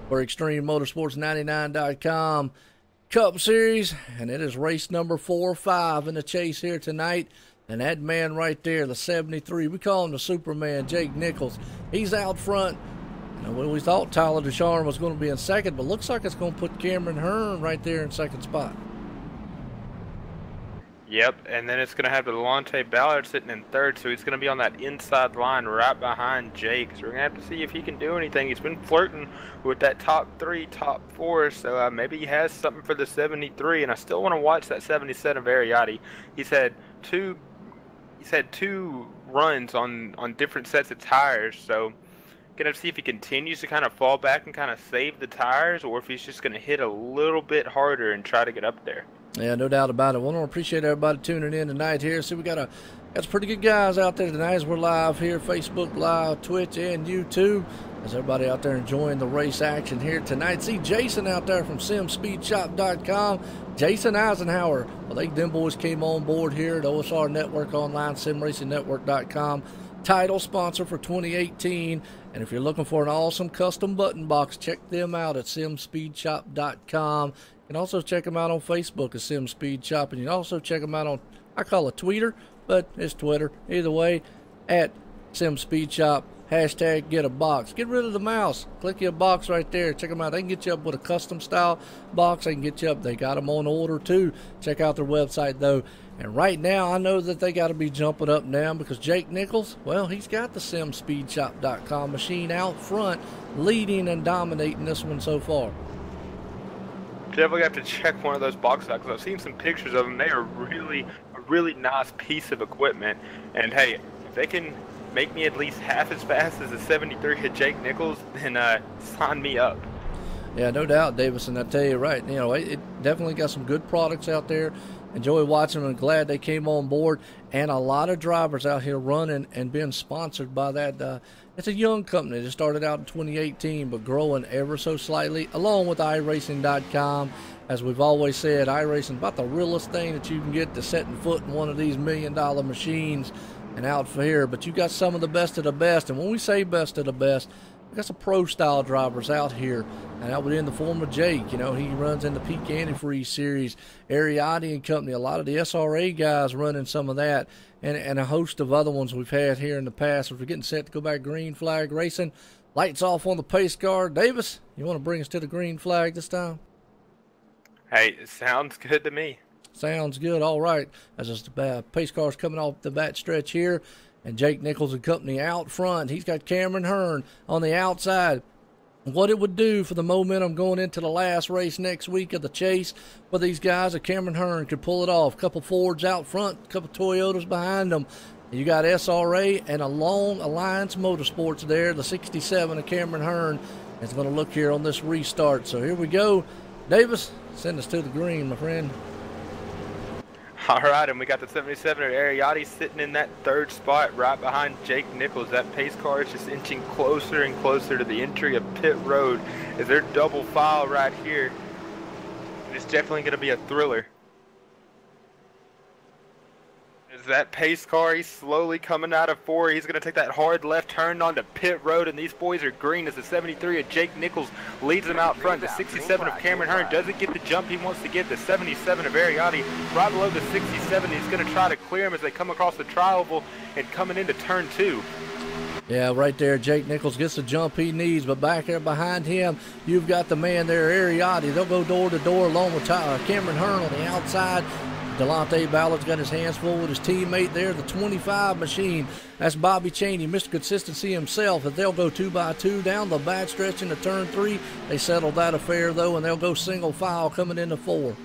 for ExtremeMotorsports99.com Cup Series, and it is race number 4 or 5 in the chase here tonight. And that man right there, the 73, we call him the Superman, Jake Nichols. He's out front. We thought Tyler Descharnes was going to be in second, but looks like it's going to put Cameron Hearn right there in second spot. Yep, and then it's going to have Delonte Ballard sitting in third, so he's going to be on that inside line right behind Jake. So we're going to have to see if he can do anything. He's been flirting with that top 3, top 4, so maybe he has something for the 73, and I still want to watch that 77 of Ariotti. He's had two runs on different sets of tires, so going to see if he continues to kind of fall back and kind of save the tires, or if he's just going to hit a little bit harder and try to get up there. Yeah, no doubt about it. Well, I want to appreciate everybody tuning in tonight here. See, we got some pretty good guys out there tonight as we're live here, Facebook Live, Twitch, and YouTube. As everybody out there enjoying the race action here tonight. See Jason out there from SimSpeedShop.com. Jason Eisenhower. Well, them boys came on board here at OSR Network Online, SimRacingNetwork.com. Title sponsor for 2018. And if you're looking for an awesome custom button box, check them out at SimSpeedShop.com. You can also check them out on Facebook at SimSpeedShop. And you can also check them out on, I call it Tweeter, but it's Twitter. Either way, at SimSpeedShop. Hashtag get a box. Get rid of the mouse. Click your box right there. Check them out. They can get you up with a custom style box. They can get you up. They got them on order too. Check out their website though. And right now, I know that they got to be jumping up and down because Jake Nichols, well, he's got the SimSpeedShop.com machine out front, leading and dominating this one so far. Definitely have to check one of those box out because I've seen some pictures of them. They are a really nice piece of equipment. And hey, if they can make me at least half as fast as a 73 at Jake Nichols, then sign me up. Yeah, no doubt, Davison. I tell you right, it definitely got some good products out there. Enjoy watching them and glad they came on board. And a lot of drivers out here running and being sponsored by that. It's a young company that started out in 2018 but growing ever so slightly, along with iracing.com. As we've always said, iRacing about the realest thing that you can get to setting foot in one of these $1 million machines and out for here. But you got some of the best of the best. And when we say best of the best, we got some pro-style drivers out here, and that would in the form of Jake. He runs in the Peak Antifreeze series, Ariotti and company, a lot of the SRA guys running some of that, and a host of other ones we've had here in the past. If we're getting set to go back green flag racing, lights off on the pace car. Davis, you want to bring us to the green flag this time? Hey, it sounds good to me. Sounds good. All right. As the pace car's coming off the back stretch here, and Jake Nichols and company out front. He's got Cameron Hearn on the outside. What it would do for the momentum going into the last race next week of the chase for these guys, if Cameron Hearn could pull it off. A couple Fords out front, a couple Toyotas behind them. You got SRA and a long Alliance Motorsports there. The 67 of Cameron Hearn is going to look here on this restart. So here we go. Davis, send us to the green, my friend. All right, and we got the 77 of Ariotti sitting in that third spot right behind Jake Nichols. That pace car is just inching closer and closer to the entry of pit road as they're double file right here. And it's definitely going to be a thriller. As that pace car, he's slowly coming out of 4. He's going to take that hard left turn onto pit road, and these boys are green as the 73 of Jake Nichols leads them out front. The 67 of Cameron Hearn doesn't get the jump he wants to get. The 77 of Ariotti right below the 67. He's going to try to clear him as they come across the tri-oval and coming into turn 2. Yeah, right there, Jake Nichols gets the jump he needs, but back there behind him, you've got the man there, Ariotti. They'll go door to door along with Cameron Hearn on the outside. Delonte Ballard's got his hands full with his teammate there, the 25 machine. That's Bobby Chaney, Mr. Consistency himself. If they'll go 2x2 down the back stretch into turn 3, they settle that affair, though, and they'll go single file coming into 4.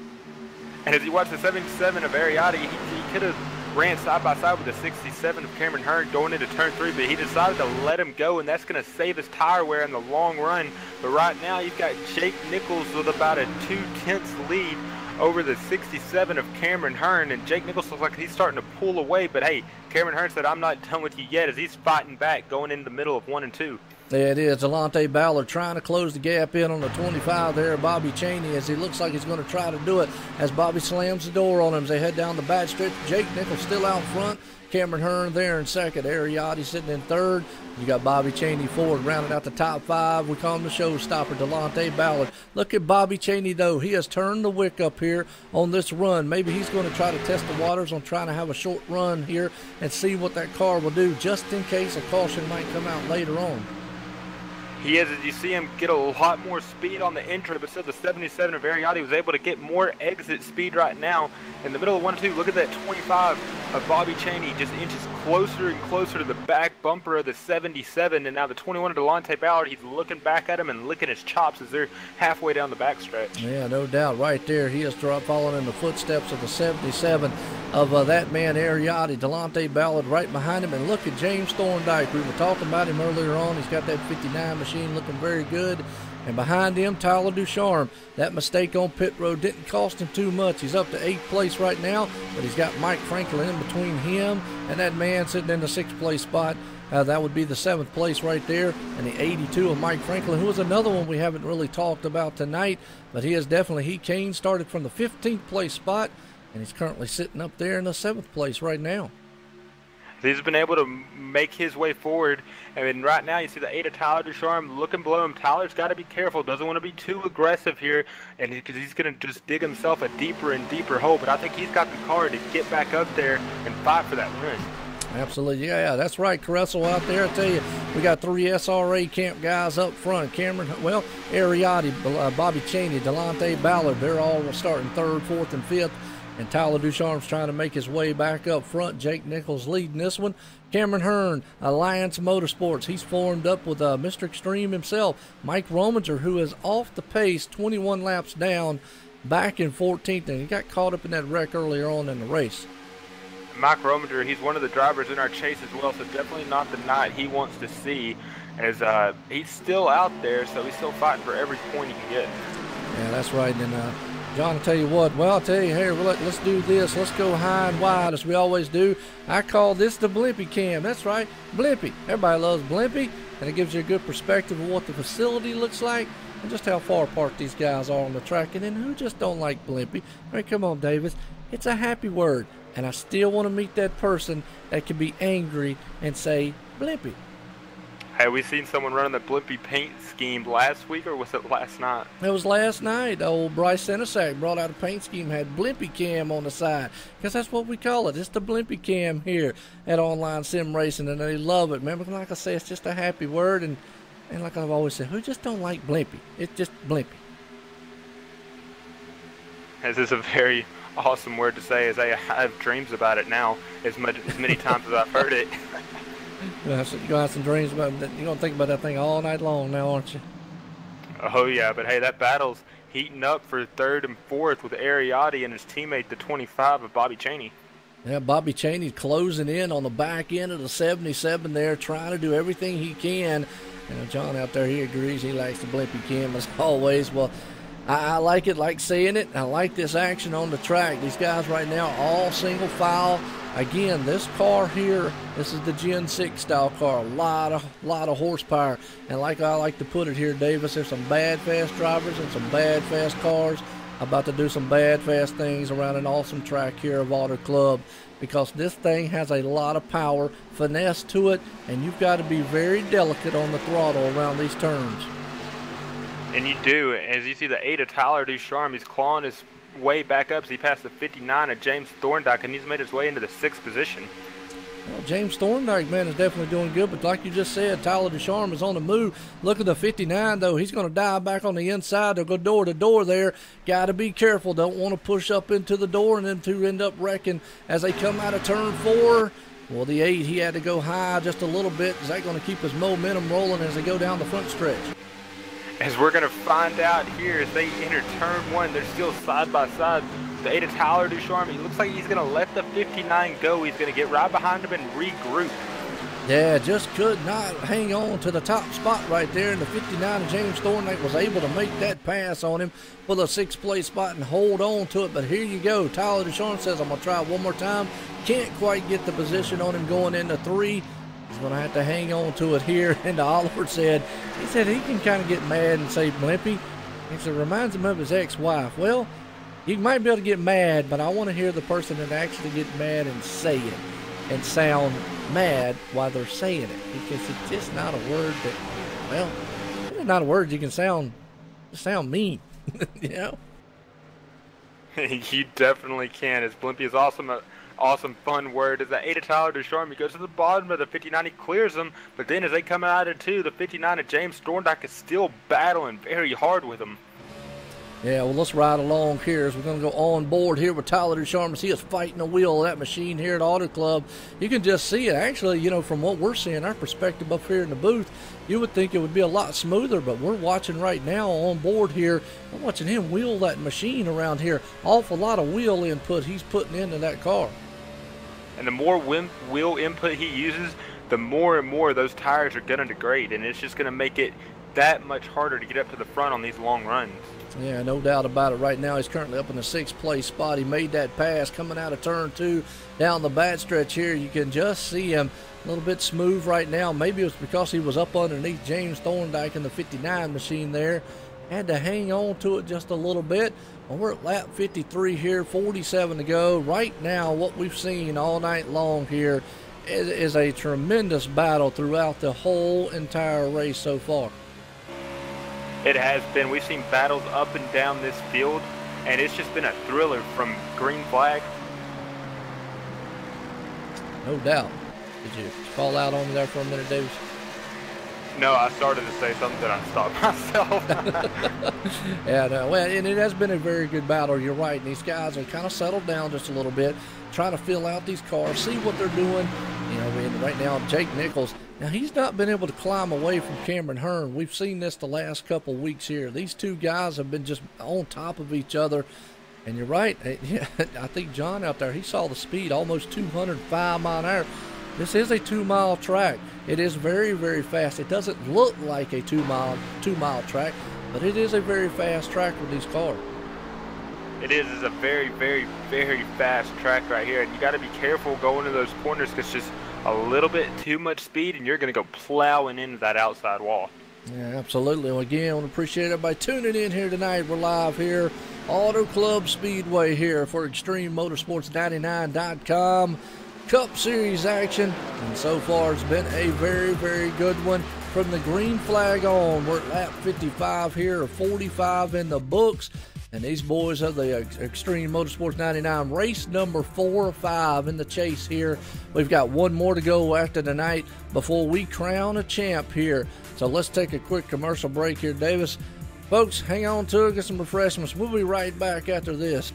And as you watch the 77 of Ariotti, he could have ran side by side with the 67 of Cameron Hearn going into turn 3, but he decided to let him go, and that's going to save his tire wear in the long run. But right now, you've got Jake Nichols with about a 2/10 lead over the 67 of Cameron Hearn, and Jake Nichols looks like he's starting to pull away, but hey, Cameron Hearn said, I'm not done with you yet, as he's fighting back going in the middle of 1 and 2. There it is. Delonte Ballard trying to close the gap in on the 25 there. Bobby Cheney, as he looks like he's going to try to do it as Bobby slams the door on him as they head down the back stretch. Jake Nichols still out front. Cameron Hearn there in second. Ariati sitting in third. You got Bobby Cheney forward, rounding out the top five. We call him the showstopper, Delonte Ballard. Look at Bobby Cheney, though. He has turned the wick up here on this run. Maybe he's going to try to test the waters on trying to have a short run here and see what that car will do, just in case a caution might come out later on. He is, as you see him get a lot more speed on the entry, but still the 77 of Ariati was able to get more exit speed right now. In the middle of 1-2, look at that 25 of Bobby Cheney just inches closer and closer to the back bumper of the 77, and now the 21 of Delonte Ballard, he's looking back at him and licking his chops as they're halfway down the backstretch. Yeah, no doubt. Right there, he is following in the footsteps of the 77 of that man, Ariati. Delonte Ballard right behind him, and look at James Thorndike. We were talking about him earlier on. He's got that 59 machine looking very good. And behind him, Tyler Ducharme. That mistake on pit road didn't cost him too much. He's up to 8th place right now, but he's got Mike Franklin in between him and that man sitting in the 6th place spot. That would be the 7th place right there, and the 82 of Mike Franklin, who is another one we haven't really talked about tonight, but he is definitely, he Kane started from the 15th place spot, and he's currently sitting up there in the 7th place right now. He's been able to make his way forward. I mean, right now you see the 8 of Tyler Ducharme looking below him. Tyler's got to be careful. Doesn't want to be too aggressive here, and because he's going to just dig himself a deeper and deeper hole. But I think he's got the car to get back up there and fight for that win. Absolutely, yeah, that's right. Caressel out there. I tell you, we got 3 SRA camp guys up front. Ariati, Bobby Cheney, Delonte Ballard, they're all starting 3rd, 4th, and 5th. And Tyler Ducharme's trying to make his way back up front. Jake Nichols leading this one. Cameron Hearn, Alliance Motorsports. He's formed up with Mr. Extreme himself. Mike Rominger, who is off the pace, 21 laps down, back in 14th. And he got caught up in that wreck earlier on in the race. Mike Rominger, he's one of the drivers in our chase as well, so definitely not the night he wants to see, as he's still out there, so he's still fighting for every point he can get. Yeah, that's right. And John, I'll tell you what. Well, I'll tell you, here, let's do this. Let's go high and wide as we always do. I call this the Blimpie Cam. That's right, Blimpie. Everybody loves Blimpie, and it gives you a good perspective of what the facility looks like and just how far apart these guys are on the track. And then who just don't like Blimpie? I mean, come on, Davis. It's a happy word, and I still want to meet that person that can be angry and say Blimpie. Have we seen someone running the Blimpie paint scheme last week, or was it last night? It was last night. Old Bryce Senesac brought out a paint scheme, had Blimpie Cam on the side, because that's what we call it. It's the Blimpie Cam here at Online Sim Racing, and they love it. Remember, like I say, it's just a happy word, and like I've always said, who just don't like Blimpie? It's just Blimpie. This is a very awesome word to say, as I have dreams about it now, as many times as I've heard it. You're going to have some dreams about it. You're going to think about that thing all night long now, aren't you? Oh, yeah, but hey, that battle's heating up for 3rd and 4th with Ariati and his teammate, the 25 of Bobby Cheney. Yeah, Bobby Cheney closing in on the back end of the 77 there, trying to do everything he can. You know, John out there, he agrees. He likes the Blimpie Cam as always. Well, I like it, like seeing it. I like this action on the track. These guys right now all single file. Again, this car here, this is the Gen 6 style car. A lot of horsepower. And like I like to put it here, Davis, there's some bad fast drivers and some bad fast cars about to do some bad fast things around an awesome track here of Auto Club, because this thing has a lot of power, finesse to it, and you've got to be very delicate on the throttle around these turns. And you do. As you see the 8 of Tyler Ducharme, he's clawing his way back up as he passed the 59 of James Thorndike, and he's made his way into the 6th position. Well, James Thorndike, man, is definitely doing good, but like you just said, Tyler Ducharme is on the move. Look at the 59, though. He's going to dive back on the inside. They'll go door to door there. Got to be careful. Don't want to push up into the door and then to end up wrecking as they come out of turn 4. Well, the 8, he had to go high just a little bit. Is that going to keep his momentum rolling as they go down the front stretch? As we're going to find out here as they enter turn 1, they're still side by side. The 8 of Tyler Ducharme, he looks like he's going to let the 59 go. He's going to get right behind him and regroup. Yeah, just could not hang on to the top spot right there. And the 59 of James Thorndike was able to make that pass on him for the 6th place spot and hold on to it. But here you go. Tyler Ducharme says, I'm going to try one more time. Can't quite get the position on him going into 3. He's going to have to hang on to it here. And Oliver said, he can kind of get mad and say Blimpy. He said, reminds him of his ex-wife. Well, you might be able to get mad, but I want to hear the person that actually get mad and say it and sound mad while they're saying it, because it's just not a word that, well, it's not a word you can sound mean, you know? You definitely can. As Blimpy is awesome fun word. As that 8 of Tyler Ducharme, he goes to the bottom of the 59, he clears them, but then as they come out of 2, the 59 of James Thorndike is still battling very hard with him. Yeah, well, let's ride along here as we're going to go on board here with Tyler Ducharme. He is fighting the wheel of that machine here at Auto Club. You can just see it. Actually, you know, from what we're seeing, our perspective up here in the booth, you would think it would be a lot smoother, but we're watching right now on board here. I'm watching him wheel that machine around here. Awful lot of wheel input he's putting into that car. And the more wheel input he uses, the more and more those tires are going to degrade, and it's just going to make it that much harder to get up to the front on these long runs. Yeah, no doubt about it. Right now, he's currently up in the 6th place spot. He made that pass coming out of turn 2 down the backstretch here. You can just see him a little bit smooth right now. Maybe it was because he was up underneath James Thorndike in the 59 machine there. Had to hang on to it just a little bit. Well, we're at lap 53 here, 47 to go. Right now, what we've seen all night long here is a tremendous battle throughout the whole entire race so far. It has been. We've seen battles up and down this field, and it's just been a thriller from green flag. No doubt. Did you call out on me there for a minute, Davis? No, I started to say something that I stopped myself. Yeah, no, well, and it has been a very good battle. You're right. And these guys are kind of settled down just a little bit, trying to fill out these cars, see what they're doing. You know, and right now, Jake Nichols, now he's not been able to climb away from Cameron Hearn. We've seen this the last couple weeks here. These two guys have been just on top of each other. And you're right. Yeah, I think John out there, he saw the speed, almost 205 mile an hour. This is a 2-mile track. It is very, very fast. It doesn't look like a two-mile track, but it is a very fast track with these cars. It is a very, very, very fast track right here, and you got to be careful going to those corners because just a little bit too much speed, and you're going to go plowing into that outside wall. Yeah, absolutely. Well, again, I want to appreciate everybody tuning in here tonight. We're live here, Auto Club Speedway here for ExtremeMotorsports99.com. Cup Series action, and so far it's been a very, very good one from the green flag on. We're at lap 55 here, 45 in the books, and these boys of the Extreme Motorsports 99 race number 4 or 5 in the chase here. We've got one more to go after tonight before we crown a champ here. So let's take a quick commercial break here, Davis. Folks, hang on to it, get some refreshments. We'll be right back after this.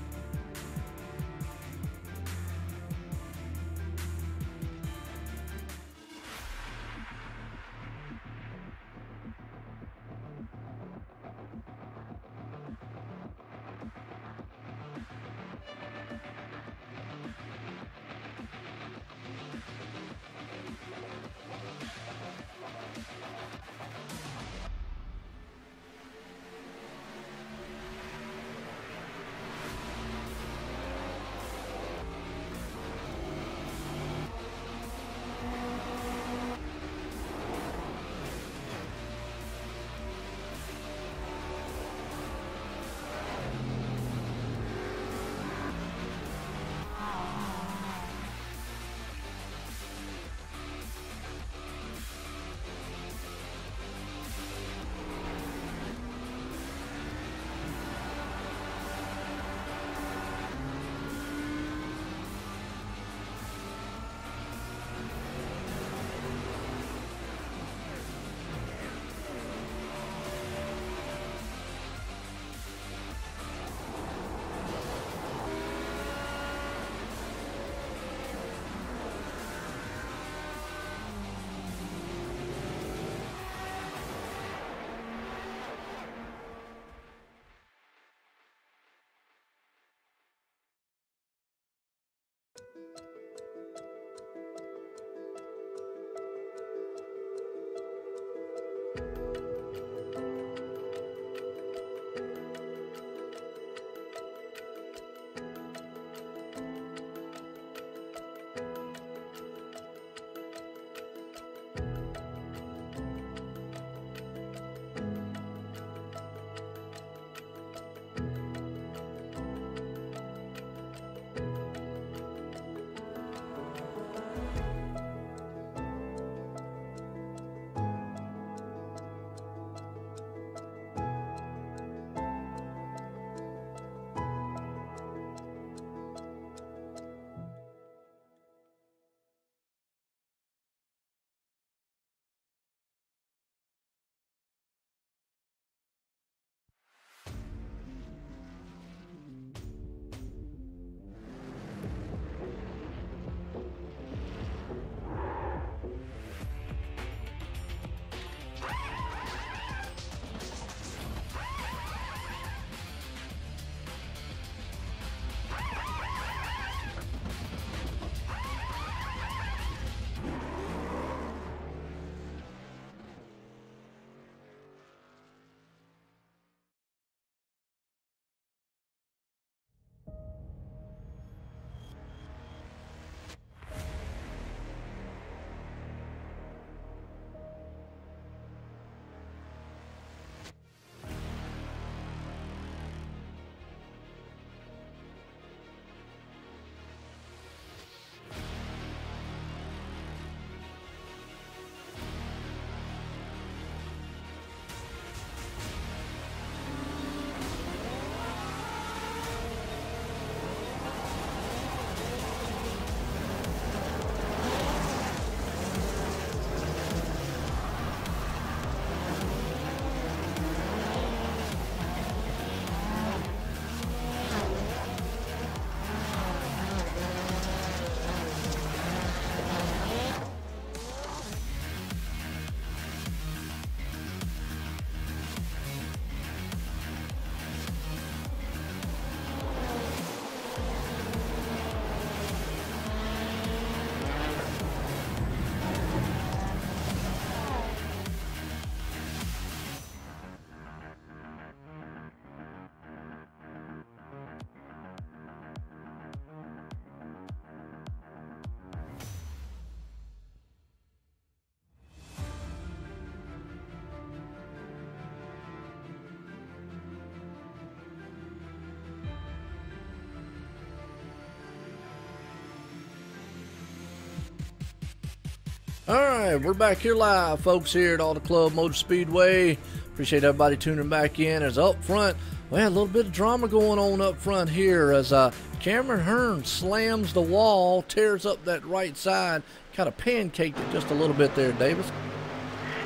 All right, we're back here live, folks, here at Auto Club Motor Speedway. Appreciate everybody tuning back in. As up front, well, a little bit of drama going on up front here as Cameron Hearn slams the wall, tears up that right side, kind of pancaked it just a little bit there, Davis.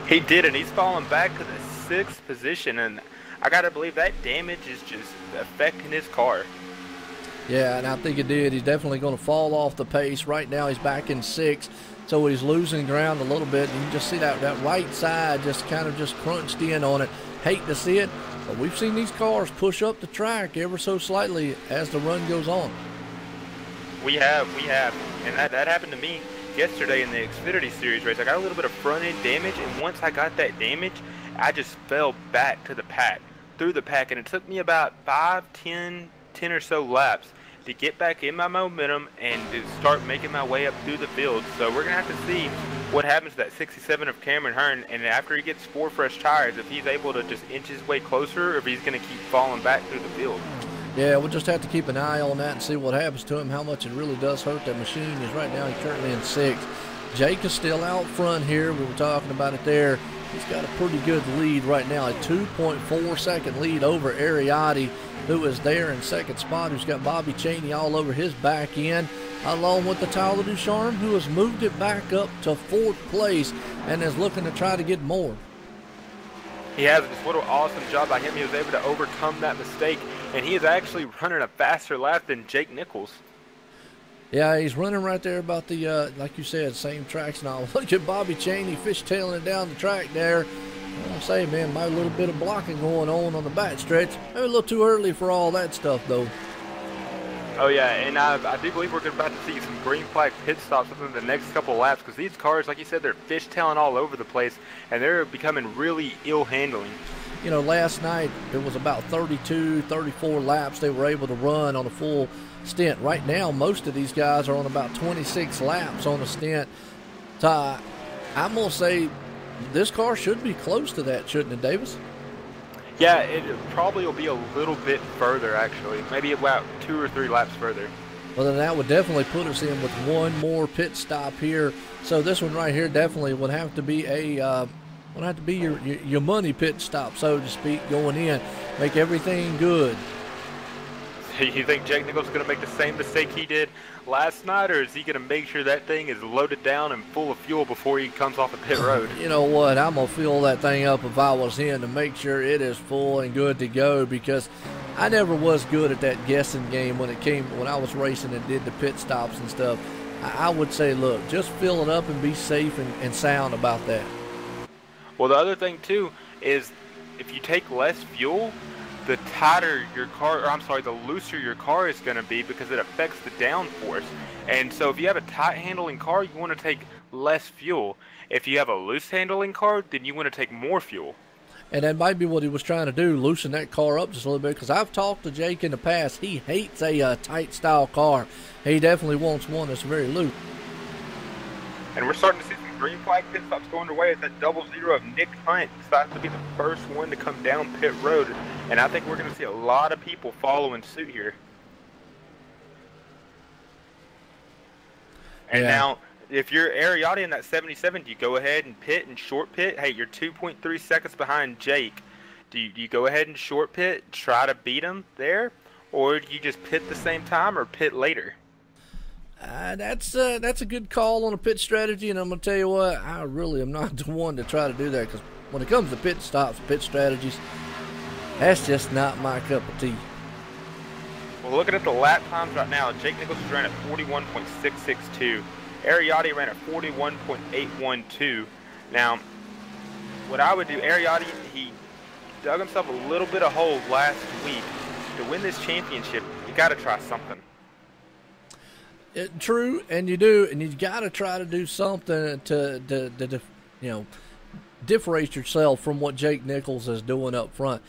He did, and he's falling back to the 6th position, and I got to believe that damage is just affecting his car. Yeah, and I think it did. He's definitely going to fall off the pace. Right now he's back in 6th, so he's losing ground a little bit. You can just see that right side just kind of just crunched in on it. Hate to see it, but we've seen these cars push up the track ever so slightly as the run goes on. We have, and that happened to me yesterday in the Xfinity Series race. I got a little bit of front-end damage, and once I got that damage, I just fell back to the pack, through the pack, and it took me about 10 or so laps to get back in my momentum and to start making my way up through the field. So we're going to have to see what happens to that 67 of Cameron Hearn, and after he gets 4 fresh tires, if he's able to just inch his way closer, or if he's going to keep falling back through the field. Yeah, we'll just have to keep an eye on that and see what happens to him, how much it really does hurt that machine. Is right now he's currently in 6th. Jake is still out front here. We were talking about it there. He's got a pretty good lead right now, a 2.4-second lead over Ariotti, who is there in 2nd spot, who's got Bobby Chaney all over his back end, along with the Tyler Ducharme, who has moved it back up to 4th place and is looking to try to get more. He has just what an awesome job by him. He was able to overcome that mistake, and he is actually running a faster lap than Jake Nichols. Yeah, he's running right there about the, like you said, same tracks now. Look at Bobby Chaney fishtailing it down the track there. I'll say, man, my little bit of blocking going on the back stretch. Maybe a little too early for all that stuff, though. Oh, yeah, and I do believe we're about to see some green flag pit stops within the next couple of laps, because these cars, like you said, they're fishtailing all over the place, and they're becoming really ill handling. You know, last night it was about 32, 34 laps they were able to run on a full stint. Right now, most of these guys are on about 26 laps on a stint. So I'm going to say this car should be close to that, shouldn't it, Davis? Yeah, it probably will be a little bit further, actually. Maybe about 2 or 3 laps further. Well, then that would definitely put us in with one more pit stop here. So this one right here definitely would have to be your money pit stop, so to speak, going in. Make everything good. You think Jake Nichols is going to make the same mistake he did last night, or is he going to make sure that thing is loaded down and full of fuel before he comes off the pit road? You know what? I'm going to fill that thing up if I was him to make sure it is full and good to go, because I never was good at that guessing game when I was racing and did the pit stops and stuff. I would say, look, just fill it up and be safe and sound about that. Well, the other thing, too, is if you take less fuel, the tighter your car, the looser your car is going to be, because it affects the downforce. And so if you have a tight handling car, you want to take less fuel. If you have a loose handling car, then you want to take more fuel. And that might be what he was trying to do, loosen that car up just a little bit, because I've talked to Jake in the past. He hates a tight style car. He definitely wants one that's very loose. And we're starting to see some green flag pit stops going away as that 00 of Nick Hunt decides to be the first one to come down pit road. And I think we're going to see a lot of people following suit here. And now, if you're Ariotti in that 77, do you go ahead and pit and short pit? Hey, you're 2.3 seconds behind Jake. Do you go ahead and short pit, try to beat him there? Or do you just pit the same time or pit later? That's a good call on a pit strategy, and I'm going to tell you what, I really am not the one to try to do that, because when it comes to pit stops, pit strategies, that's just not my cup of tea. Well, looking at the lap times right now, Jake Nichols ran at 41.662. Ariotti ran at 41.812. Now, what I would do, Ariotti, he dug himself a little bit of hole last week. To win this championship, you got to try something. True, and you do, and you got to try to do something to differentiate yourself from what Jake Nichols is doing up front.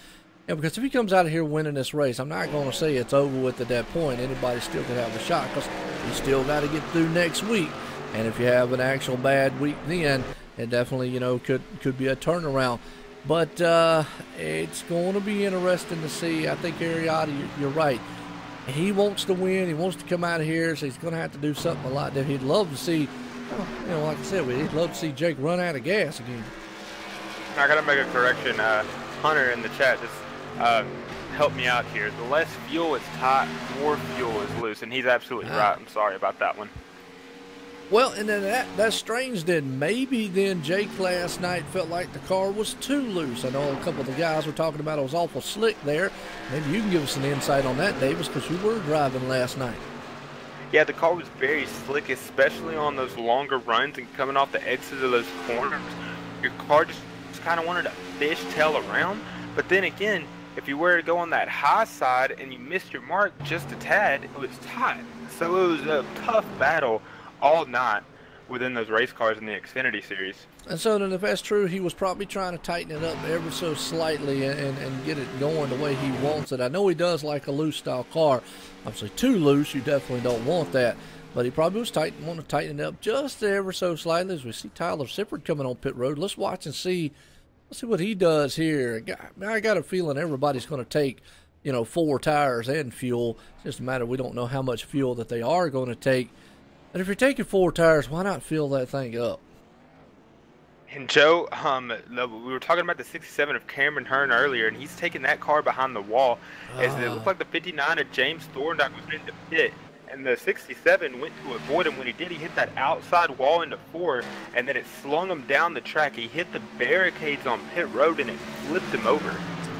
Because if he comes out of here winning this race, I'm not going to say it's over with at that point. Anybody still could have a shot, because you still got to get through next week. And if you have an actual bad week, then it definitely could be a turnaround. But it's going to be interesting to see. I think Ariotti, you're right. He wants to win. He wants to come out of here, so he's going to have to do something a lot different. He'd love to see Well, you know, like I said, we'd love to see Jake run out of gas again. I gotta make a correction. Hunter in the chat just help me out here. The less fuel is tight, more fuel is loose, and he's absolutely right. I'm sorry about that one. Well, and then that's strange then. Maybe then Jake last night felt like the car was too loose. I know a couple of the guys were talking about it was awful slick there. Maybe you can give us an insight on that, Davis, because you were driving last night. Yeah, the car was very slick, especially on those longer runs and coming off the exits of those corners. Your car just kind of wanted to fishtail around. But then again, if you were to go on that high side and you missed your mark just a tad, it was tight. So it was a tough battle all night within those race cars in the Xfinity Series. And so then if that's true, he was probably trying to tighten it up ever so slightly and get it going the way he wants it. I know he does like a loose style car. Obviously too loose, you definitely don't want that. But he probably was wanting to tighten it up just ever so slightly. As we see Tyler SIFFORD coming on pit road. Let's watch and see. Let's see what he does here. I got a feeling everybody's going to take, 4 tires and fuel. It's just a matter we don't know how much fuel that they are going to take. But if you're taking 4 tires, why not fill that thing up? And Joe, we were talking about the 67 of Cameron Hearn earlier, and he's taking that car behind the wall. As it looked like the 59 of James Thorndyke was into pit, and the 67 went to avoid him. When he did, he hit that outside wall into 4, and then it slung him down the track. He hit the barricades on pit road, and it flipped him over.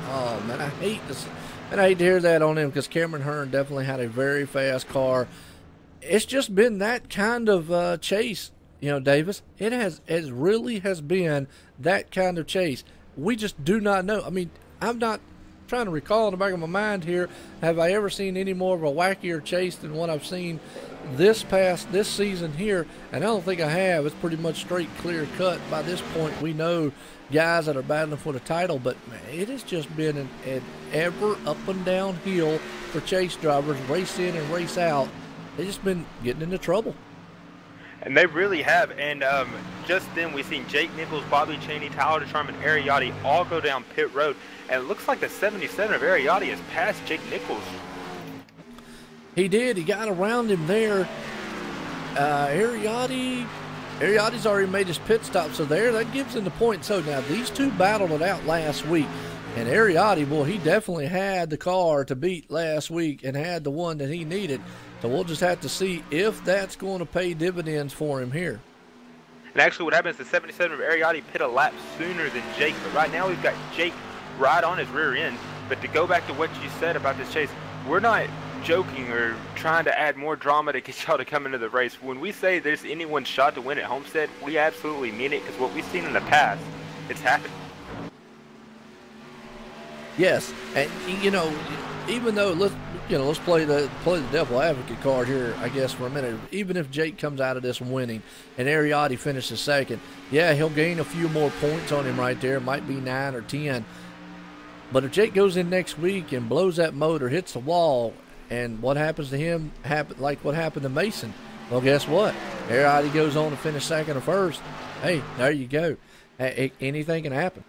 Oh, man, I hate this. And I hate to hear that on him because Cameron Hearn definitely had a very fast car. It's just been that kind of chase, Davis. It really has been that kind of chase. We just do not know. I mean, I'm not trying to recall in the back of my mind here, have I ever seen any more of a wackier chase than what I've seen this season here? And I don't think I have. It's pretty much straight, clear cut. By this point, we know guys that are battling for the title, but man, it has just been an ever up and down hill for chase drivers, race in and race out. They've just been getting into trouble. And they really have. And just then we seen Jake Nichols, Bobby Chaney, Tyler DeSharm, and Ariotti all go down pit road. And it looks like the 77 of Ariotti has passed Jake Nichols. He did. He got around him there. Ariotti's already made his pit stop, so that gives him the point. So now these two battled it out last week. And Ariotti, boy, he definitely had the car to beat last week and had the one that he needed. So we'll just have to see if that's going to pay dividends for him here. And actually what happens is the 77 of Ariotti pit a lap sooner than Jake. But right now we've got Jake right on his rear end. But to go back to what you said about this chase, we're not joking or trying to add more drama to get y'all to come into the race. When we say there's anyone's shot to win at Homestead, we absolutely mean it, because what we've seen in the past, it's happened. Yes, and even though let's play the devil advocate card here, I guess, for a minute. Even if Jake comes out of this winning and Ariotti finishes second, yeah, he'll gain a few more points on him right there. It might be 9 or 10. But if Jake goes in next week and blows that motor, hits the wall, and what happens to him, like what happened to Mason, well, guess what? Ariotti goes on to finish second or first. Hey, there you go. Anything can happen.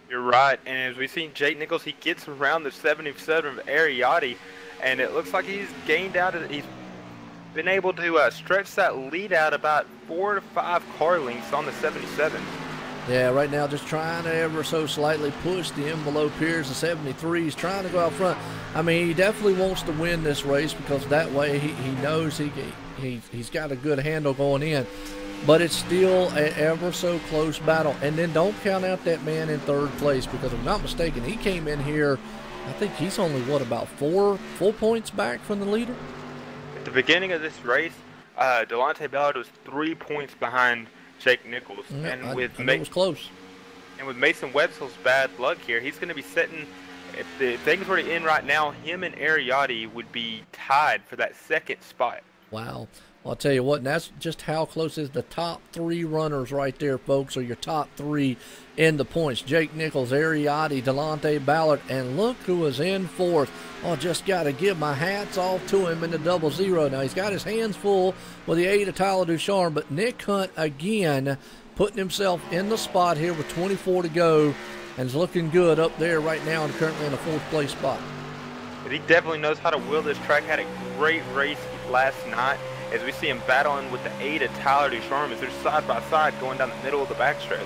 You're right, and as we've seen Jake Nichols, he gets around the 77 of Ariotti, and it looks like he's been able to stretch that lead out about 4 to 5 car lengths on the 77. Yeah, right now just trying to ever so slightly push the envelope here as the 73 is trying to go out front. I mean, he definitely wants to win this race because that way he knows he's got a good handle going in. But it's still an ever so close battle. And then don't count out that man in third place, because if I'm not mistaken, he came in here, I think he's only, about 4 points back from the leader? At the beginning of this race, Delonte Ballard was 3 points behind Jake Nichols. Yeah, and it was close. And with Mason Wetzel's bad luck here, he's going to be sitting, if things were to end right now, him and Ariotti would be tied for that second spot. Wow. I'll tell you what, and that's just how close is the top 3 runners right there, folks, are your top 3 in the points. Jake Nichols, Ariotti, Delonte Ballard, and look who is in 4th. Oh, just got to give my hats off to him in the 00. Now, he's got his hands full with the 8 of Tyler DeSharm, but Nick Hunt, again, putting himself in the spot here with 24 to go, and is looking good up there right now and currently in the 4th place spot. But he definitely knows how to wheel this track. Had a great race last night. as we see him battling with the 8 of Tyler Ducharme as they're side by side going down the middle of the backstretch.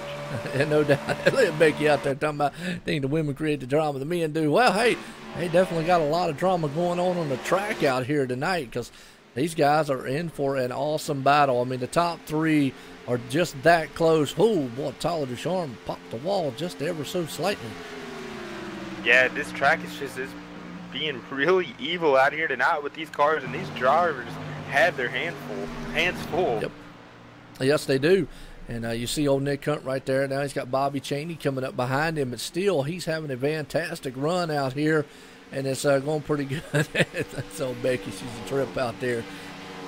And no doubt, look at Becky out there talking about think the women create the drama, the men do. Well, hey, they definitely got a lot of drama going on the track out here tonight because these guys are in for an awesome battle. I mean, the top 3 are just that close. Oh, boy, Tyler Ducharme popped the wall just ever so slightly. Yeah, this track is being really evil out here tonight with these cars, and these drivers have their hands full. Yep. Yes, they do. And you see old Nick Hunt right there. Now he's got Bobby Chaney coming up behind him, but still he's having a fantastic run out here, and it's going pretty good. That's old Becky. She's a trip out there.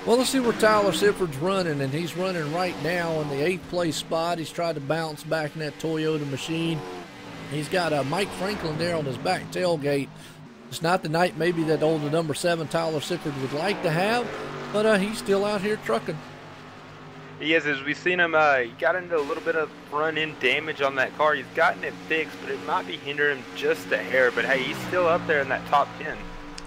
Well, let's see where Tyler Sifford's running, and he's running right now in the 8th place spot. He's tried to bounce back in that Toyota machine. He's got Mike Franklin there on his back tailgate. It's not the night maybe that the number 7 Tyler Sifford would like to have, but he's still out here trucking. He is, as we've seen him, he got into a little bit of front-end damage on that car. He's gotten it fixed, but it might be hindering him just a hair. But, hey, he's still up there in that top 10.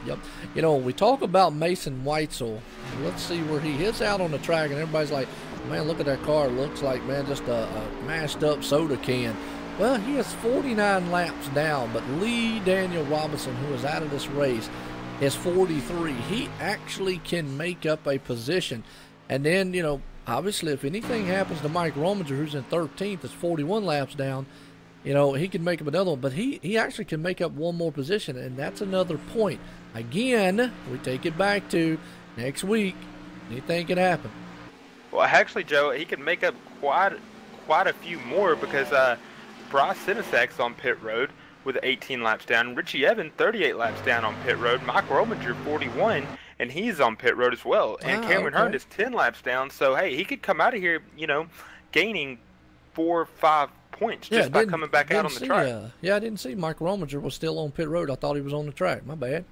Yep. You know, we talk about Mason Weitzel. Let's see where he is out on the track, and everybody's like, man, look at that car. It looks like, man, just a mashed-up soda can. Well, he is 49 laps down, but Lee Daniel Robinson, who is out of this race, is 43. He actually can make up a position. And then, you know, obviously, if anything happens to Mike Rominger, who's in 13th, is 41 laps down, you know, he can make up another one. But he actually can make up one more position, and that's another point. Again, we take it back to next week. Anything can happen. Well, actually, Joe, he can make up quite a few more because Bryce Sinisak's on pit road with 18 laps down. Richie Evans, 38 laps down on pit road. Mike Rominger, 41. And he's on pit road as well. And Cameron Hearn is 10 laps down. So, hey, he could come out of here, you know, gaining 4 or 5 points just by coming back out on the track. I didn't see Mike Rominger was still on pit road. I thought he was on the track. My bad.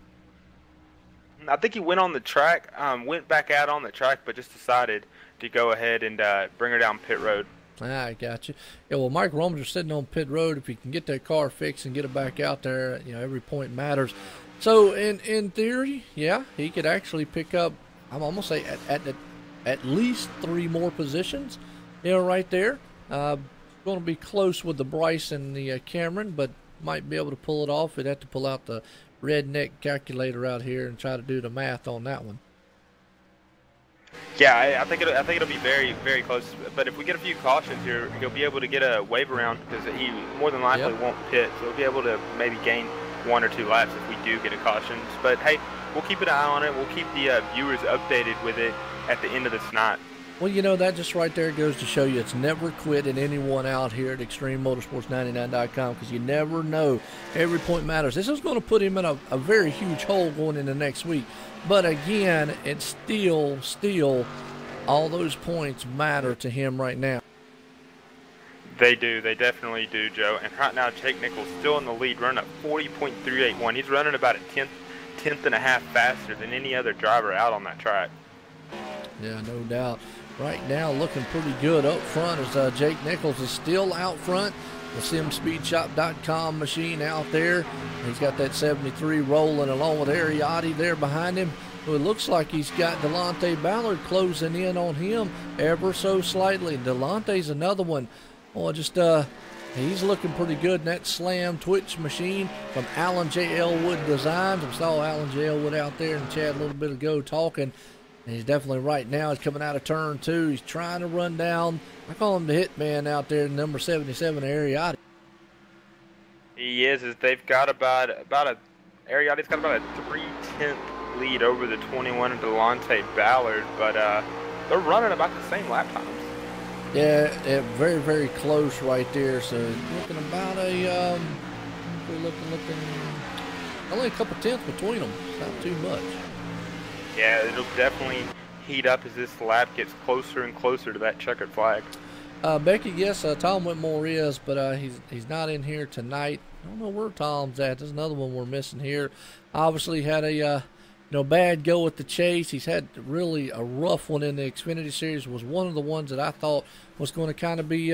I think he went on the track, went back out on the track, but just decided to go ahead and bring her down pit road. I got you. Yeah, well, Mike Rominger's sitting on pit road. If he can get that car fixed and get it back out there, you know, every point matters. So, in theory, yeah, he could actually pick up, I'm almost say at least 3 more positions, you know, right there. Going to be close with the Bryce and the Cameron, but might be able to pull it off. We'd have to pull out the redneck calculator out here and try to do the math on that one. Yeah, I think it'll be very, very close. But if we get a few cautions here, he'll be able to get a wave around because he more than likely won't pit. So he'll be able to maybe gain 1 or 2 laps if we do get a caution. But hey, we'll keep an eye on it. We'll keep the viewers updated with it at the end of this night. Well, you know, that just right there goes to show you it's never quit in anyone out here at ExtremeMotorsports99.com because you never know. Every point matters. This is going to put him in a very huge hole going into next week. But again, it's still all those points matter to him right now. They do. They definitely do, Joe. And right now, Jake Nichols still in the lead, running at 40.381. He's running about a tenth and a half faster than any other driver out on that track. Yeah, no doubt. Right now, looking pretty good up front as Jake Nichols is still out front. The SimSpeedShop.com machine out there. He's got that 73 rolling along with Ariotti there behind him. So it looks like he's got Delonte Ballard closing in on him ever so slightly. Delonte's another one. Well, just he's looking pretty good in that Slam Twitch machine from Alan J. Elwood Designs. I saw Alan J. Elwood out there in the chat a little bit ago talking. And he's definitely right now. He's coming out of turn 2. He's trying to run down. I call him the hitman out there, number 77, Ariotti. He is. They've got Ariotti's got about a 3/10 lead over the 21 and Delonte Ballard, but they're running about the same lap times. Yeah, very, very close right there. So looking about we're looking only a couple tenths between them. It's not too much. Yeah, it'll definitely heat up as this lap gets closer and closer to that checkered flag. Becky, yes, Tom Whitmore is, but he's not in here tonight. I don't know where Tom's at. There's another one we're missing here. Obviously had a bad go at the chase. He's had really a rough one in the Xfinity Series. Was one of the ones that I thought was going to kind of be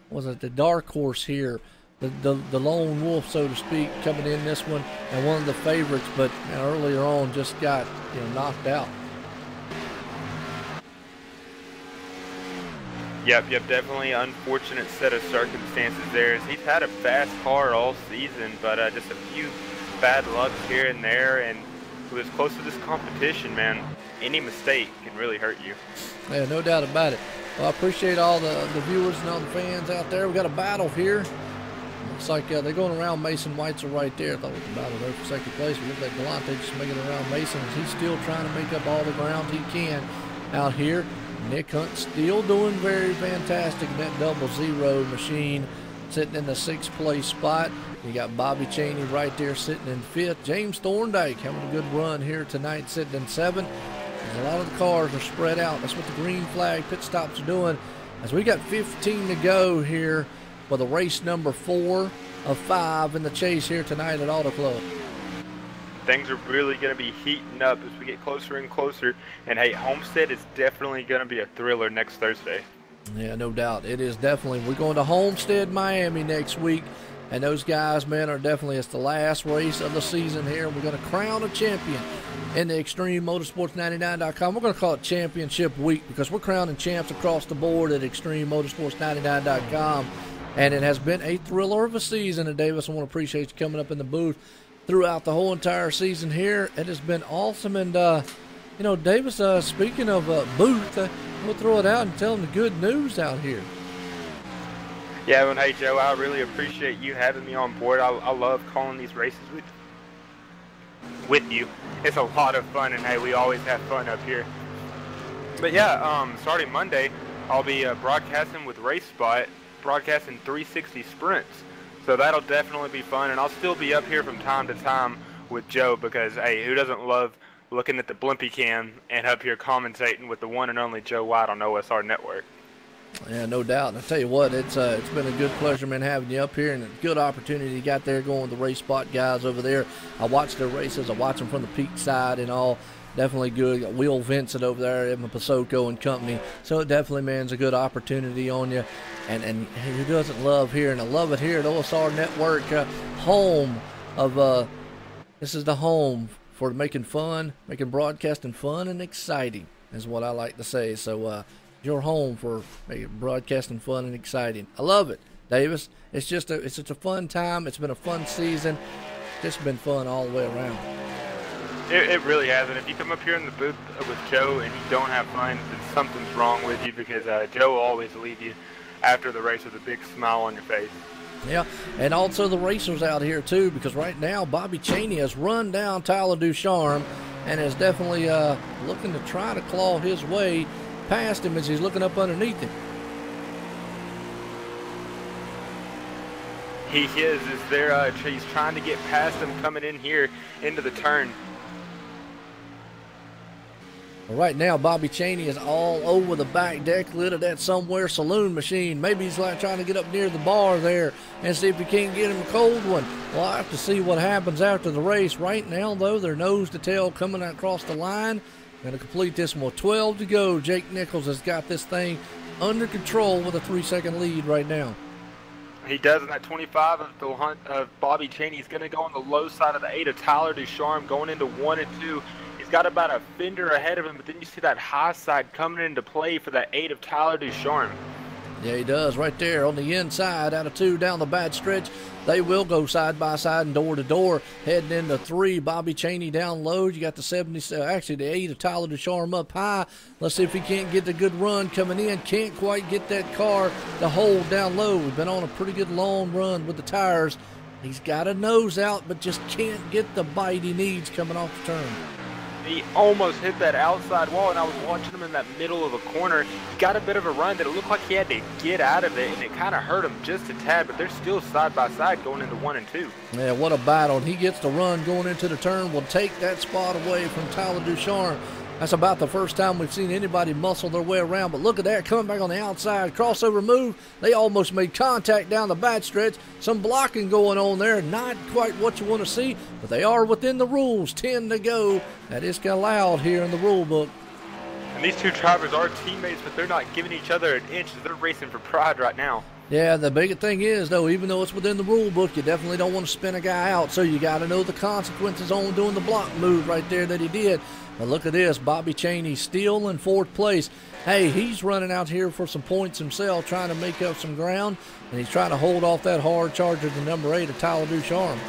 was it the dark horse here, the lone wolf, so to speak, coming in this one, and one of the favorites. But earlier on, just got knocked out. Yep, definitely unfortunate set of circumstances there. He's had a fast car all season, but just a few bad lucks here and there, and he was close to this competition, man. Any mistake can really hurt you. Yeah, no doubt about it. Well, I appreciate all the viewers and all the fans out there. We got a battle here. Looks like they're going around Mason Weitzel right there. I thought it was a battle there for second place. We look like Galante just making it around Mason as he's still trying to make up all the ground he can out here. Nick Hunt still doing very fantastic in that 00 machine, sitting in the 6th place spot. You got Bobby Cheney right there sitting in 5th. James Thorndike having a good run here tonight, sitting in 7th. And a lot of the cars are spread out. That's what the green flag pit stops are doing. As we got 15 to go here for the race number 4 of 5 in the chase here tonight at Auto Club. Things are really going to be heating up as we get closer and closer. And hey, Homestead is definitely going to be a thriller next Thursday. Yeah, no doubt. It is definitely. We're going to Homestead, Miami next week. And those guys, man, are definitely, it's the last race of the season here. We're going to crown a champion in the ExtremeMotorsports99.com. We're going to call it Championship Week because we're crowning champs across the board at ExtremeMotorsports99.com. And it has been a thriller of a season. And Davis, I want to appreciate you coming up in the booth throughout the whole entire season here. It has been awesome. And, you know, Davis, speaking of booth, we'll throw it out and tell them the good news out here. Yeah, well, hey, Joe, I really appreciate you having me on board. I love calling these races with you. It's a lot of fun, and hey, we always have fun up here. But yeah, starting Monday, I'll be broadcasting with Race Spot, broadcasting 360 sprints. So that'll definitely be fun, and I'll still be up here from time to time with Joe because, hey, who doesn't love looking at the blimpy cam and up here commentating with the one and only Joe White on OSR Network? Yeah, no doubt. And I tell you what, it's been a good pleasure, man, having you up here, and a good opportunity you got there going with the Race Spot guys over there. I watch their races. I watch them from the peak side and all. Definitely good. Got Will Vincent over there, Evan Pasoko and company. So it definitely, man, is a good opportunity on you. And who doesn't love here? And I love it here at OSR Network, home of, this is the home for making broadcasting fun and exciting is what I like to say. So, your home for broadcasting fun and exciting. I love it, Davis. It's just a fun time. It's been a fun season. It's been fun all the way around. It really has. And if you come up here in the booth with Joe and you don't have fun, then something's wrong with you because Joe will always leave you after the race with a big smile on your face. Yeah, and also the racers out here too, because right now Bobby Cheney has run down Tyler Ducharme and is definitely looking to try to claw his way past him as he's looking up underneath him. He is there. He's trying to get past him coming in here into the turn. Well, right now, Bobby Cheney is all over the back deck lid of that Somewhere Saloon machine. Maybe he's like trying to get up near the bar there and see if he can't get him a cold one. Well, I have to see what happens after the race. Right now, though, they're nose to tail coming across the line. Going to complete this one with 12 to go. Jake Nichols has got this thing under control with a 3-second lead right now. He does in that 25 of Bobby Cheney. He's going to go on the low side of the 8 of Tyler Ducharme going into 1 and 2. He's got about a fender ahead of him, but then you see that high side coming into play for that 8 of Tyler Ducharme. Yeah, he does right there on the inside out of 2 down the bad stretch. They will go side by side and door to door. Heading into 3, Bobby Cheney down low. You got the 8 of Tyler Ducharme up high. Let's see if he can't get the good run coming in. Can't quite get that car to hold down low. We've been on a pretty good long run with the tires. He's got a nose out, but just can't get the bite he needs coming off the turn. He almost hit that outside wall, and I was watching him in that middle of a corner. He got a bit of a run that it looked like he had to get out of it, and it kind of hurt him just a tad, but they're still side by side going into 1 and 2. Yeah, what a battle. And he gets the run going into the turn. Will take that spot away from Tyler Ducharme. That's about the first time we've seen anybody muscle their way around. But look at that, coming back on the outside. Crossover move. They almost made contact down the back stretch. Some blocking going on there. Not quite what you want to see, but they are within the rules. 10 to go. That is allowed here in the rule book. And these two drivers are teammates, but they're not giving each other an inch as they're racing for pride right now. Yeah, the big thing is, though, even though it's within the rule book, you definitely don't want to spin a guy out, so you got to know the consequences on doing the block move right there that he did. But look at this, Bobby Cheney still in 4th place. Hey, he's running out here for some points himself, trying to make up some ground, and he's trying to hold off that hard charger to number 8 of Tyler Ducharme.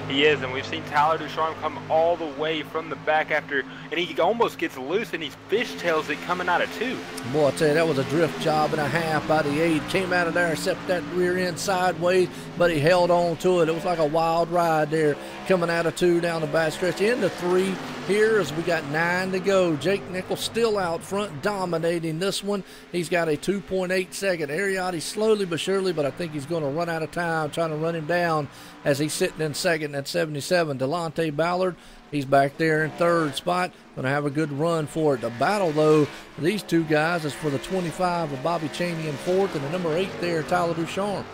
He is, and we've seen Tyler Ducharme come all the way from the back after, and he almost gets loose, and he fishtails it coming out of 2. Boy, I tell you, that was a drift job and a half by the 8. Came out of there and stepped that rear end sideways, but he held on to it. It was like a wild ride there, coming out of 2 down the back stretch into 3 here as we got 9 to go. Jake Nichols still out front, dominating this one. He's got a 2.8 second. Ariati slowly but surely, but I think he's going to run out of time, trying to run him down as he's sitting in second at 77. Delonte Ballard, he's back there in 3rd spot. Going to have a good run for it. The battle, though, for these two guys is for the 25 of Bobby Cheney in 4th and the number 8 there, Tyler Ducharme.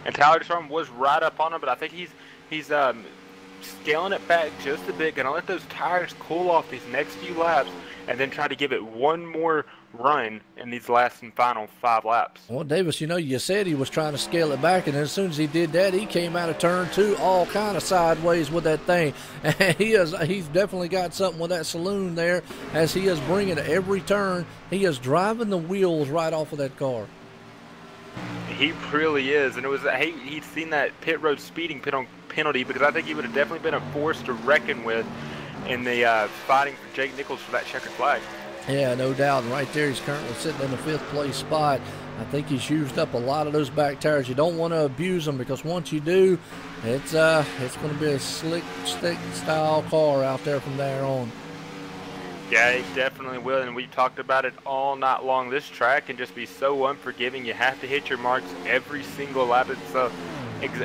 And Tyler Ducharme was right up on him, but I think he's scaling it back just a bit, gonna let those tires cool off these next few laps, and then try to give it one more run in these last and final 5 laps. Well, Davis, you said he was trying to scale it back, and as soon as he did that, he came out of turn 2 all kind of sideways with that thing. And he's definitely got something with that saloon there, as he is bringing it every turn. He is driving the wheels right off of that car. He really is, and it was he'd seen that pit road speeding penalty, because I think he would have definitely been a force to reckon with in the fighting for Jake Nichols for that checkered flag. Yeah, no doubt. And right there, he's currently sitting in the 5th place spot. I think he's used up a lot of those back tires. You don't want to abuse them, because once you do, it's going to be a slick stick style car out there from there on. Yeah, he definitely will, and we talked about it all night long. This track can just be so unforgiving. You have to hit your marks every single lap. It's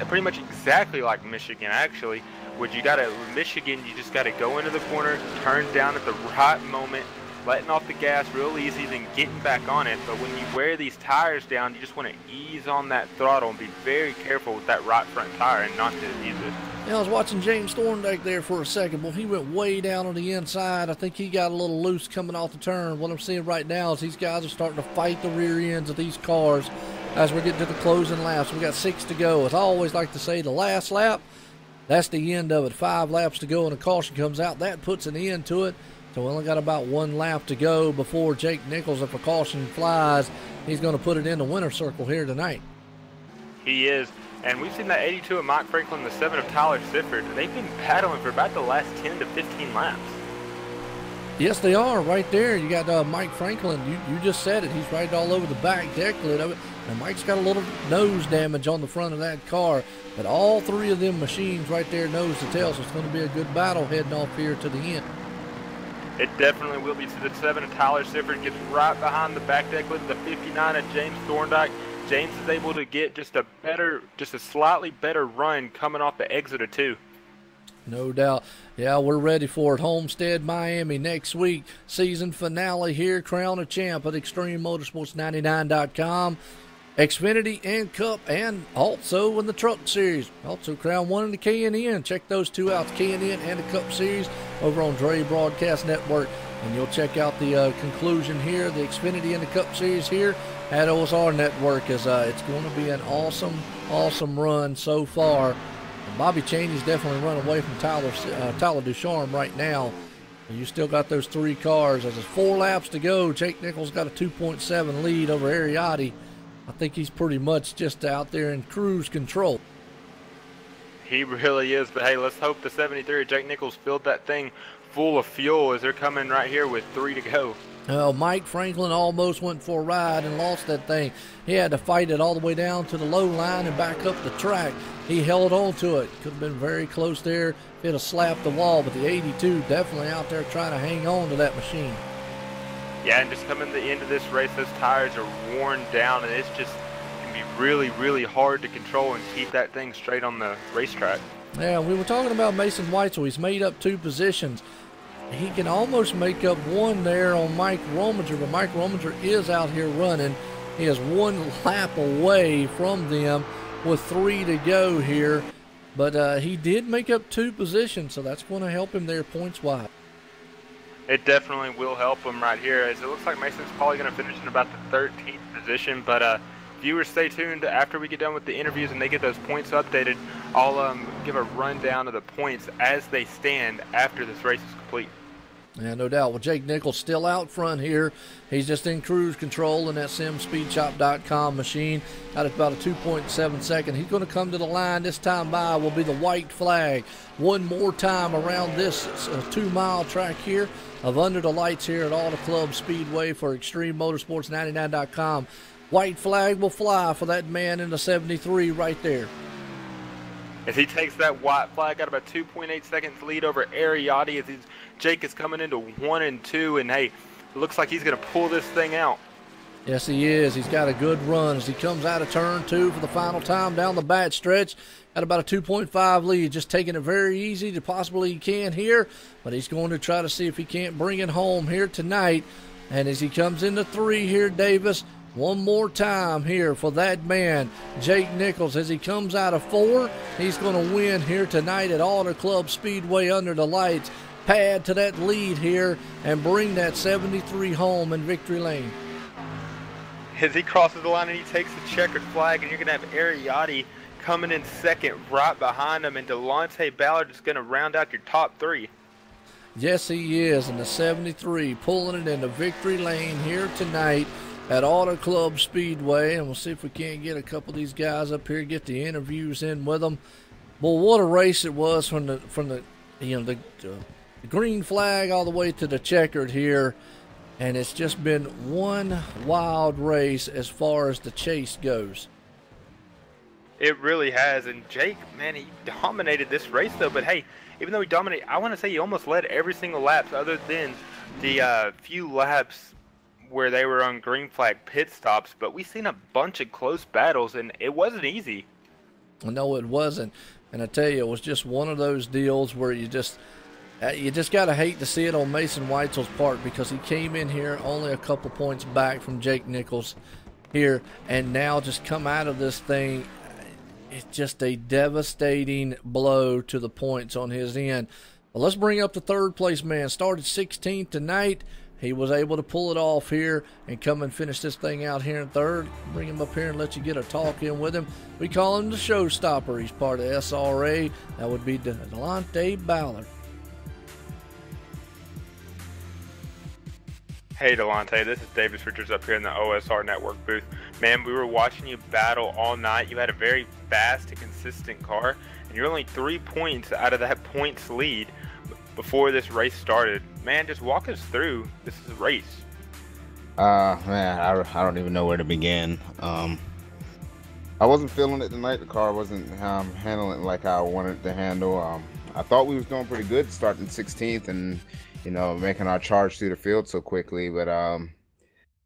pretty much exactly like Michigan, actually. Michigan, you just got to go into the corner, turn down at the right moment, letting off the gas real easy, then getting back on it. But when you wear these tires down, you just want to ease on that throttle and be very careful with that right front tire and not to abuse it. I was watching James Thorndike there for a second. Well, he went way down on the inside. I think he got a little loose coming off the turn. What I'm seeing right now is these guys are starting to fight the rear ends of these cars as we're getting to the closing laps. We got 6 to go. As I always like to say, the last lap, that's the end of it. 5 laps to go and a caution comes out. That puts an end to it. So we only got about 1 lap to go before Jake Nichols, if a caution flies, he's going to put it in the winner's circle here tonight. He is. And we've seen that 82 of Mike Franklin, the 7 of Tyler Sifford. They've been battling for about the last 10 to 15 laps. Yes, they are right there. You got Mike Franklin. You just said it. He's right all over the back deck lid of it. And Mike's got a little nose damage on the front of that car. But all 3 of them machines right there, nose to tail. So it's going to be a good battle heading off here to the end. It definitely will be. To the 7 of Tyler Sifford gets right behind the back deck lid. The 59 of James Thorndike. James is able to get just a slightly better run coming off the exit of 2. No doubt. Yeah, we're ready for it. Homestead, Miami next week. Season finale here. Crown a champ at ExtremeMotorsports99.com. Xfinity and Cup, and also in the Truck Series. Also Crown 1 and the K&N. Check those 2 out, the K&N and the Cup Series over on Dre Broadcast Network. And you'll check out the conclusion here, the Xfinity and the Cup Series here at OSR Network. As it's going to be an awesome run so far. And Bobby Cheney's definitely run away from Tyler Ducharme right now. And you still got those 3 cars. As there's 4 laps to go, Jake Nichols got a 2.7 lead over Ariati. I think he's pretty much just out there in cruise control. He really is, but hey, let's hope the 73 Jake Nichols filled that thing full of fuel as they're coming right here with 3 to go. Well, Mike Franklin almost went for a ride and lost that thing. He had to fight it all the way down to the low line and back up the track. He held on to it. Could have been very close there if it had slapped the wall, but the 82 definitely out there trying to hang on to that machine. Yeah, and just coming to the end of this race, those tires are worn down, and it's just can be really, really hard to control and keep that thing straight on the racetrack. Yeah, we were talking about Mason Weitzel. He's made up 2 positions. He can almost make up 1 there on Mike Rominger, but Mike Rominger is out here running. He is 1 lap away from them with 3 to go here, but he did make up 2 positions, so that's going to help him there points-wise. It definitely will help him right here, as it looks like Mason's probably going to finish in about the 13th position, but viewers, stay tuned. After we get done with the interviews and they get those points updated, I'll give a rundown of the points as they stand after this race is complete. Yeah, no doubt. Well, Jake Nichols still out front here. He's just in cruise control in that simspeedshop.com machine. Out at about a 2.7 second. He's going to come to the line. This time by will be the white flag. One more time around this 2-mile track here of Under the Lights here at Auto Club Speedway for ExtremeMotorsports99.com. White flag will fly for that man in the 73 right there. As he takes that white flag, got about 2.8 seconds lead over Ariotti as Jake is coming into 1 and 2, and hey, it looks like he's going to pull this thing out. Yes, he is. He's got a good run as he comes out of turn 2 for the final time down the back stretch. At about a 2.5 lead, just taking it very easy to possibly he can here, but he's going to try to see if he can't bring it home here tonight. And as he comes into 3 here, Davis, one more time here for that man, Jake Nichols. As he comes out of 4, he's going to win here tonight at Auto Club Speedway Under the Lights. Pad to that lead here and bring that 73 home in victory lane. As he crosses the line and he takes the checkered flag, and you're going to have Ariotti coming in second right behind him, and Delonte Ballard is going to round out your top 3. Yes, he is, and the 73 pulling it into victory lane here tonight at Auto Club Speedway, and we'll see if we can't get a couple of these guys up here, get the interviews in with them. Well, what a race it was from the green flag all the way to the checkered here, and it's just been one wild race as far as the chase goes. It really has, and Jake, man, he dominated this race though, but hey, even though he dominated, I want to say he almost led every single lap other than the few laps where they were on green flag pit stops, but we've seen a bunch of close battles, and it wasn't easy. No, it wasn't, and I tell you, it was just one of those deals where you just got to hate to see it on Mason Weitzel's part, because he came in here only a couple points back from Jake Nichols here, and now just come out of this thing. It's just a devastating blow to the points on his end. Well, let's bring up the third place man. Started 16th tonight. He was able to pull it off here and come and finish this thing out here in third. Bring him up here and let you get a talk in with him. We call him the showstopper. He's part of SRA. That would be Delonte Ballard. Hey Delonte, this is Davis Richards up here in the OSR Network booth. Man, we were watching you battle all night. You had a very fast and consistent car, and you're only 3 points out of that points lead before this race started. Man, just walk us through this race. Man, I don't even know where to begin. I wasn't feeling it tonight. The car wasn't handling it like I wanted it to handle. I thought we was doing pretty good starting 16th and making our charge through the field so quickly, but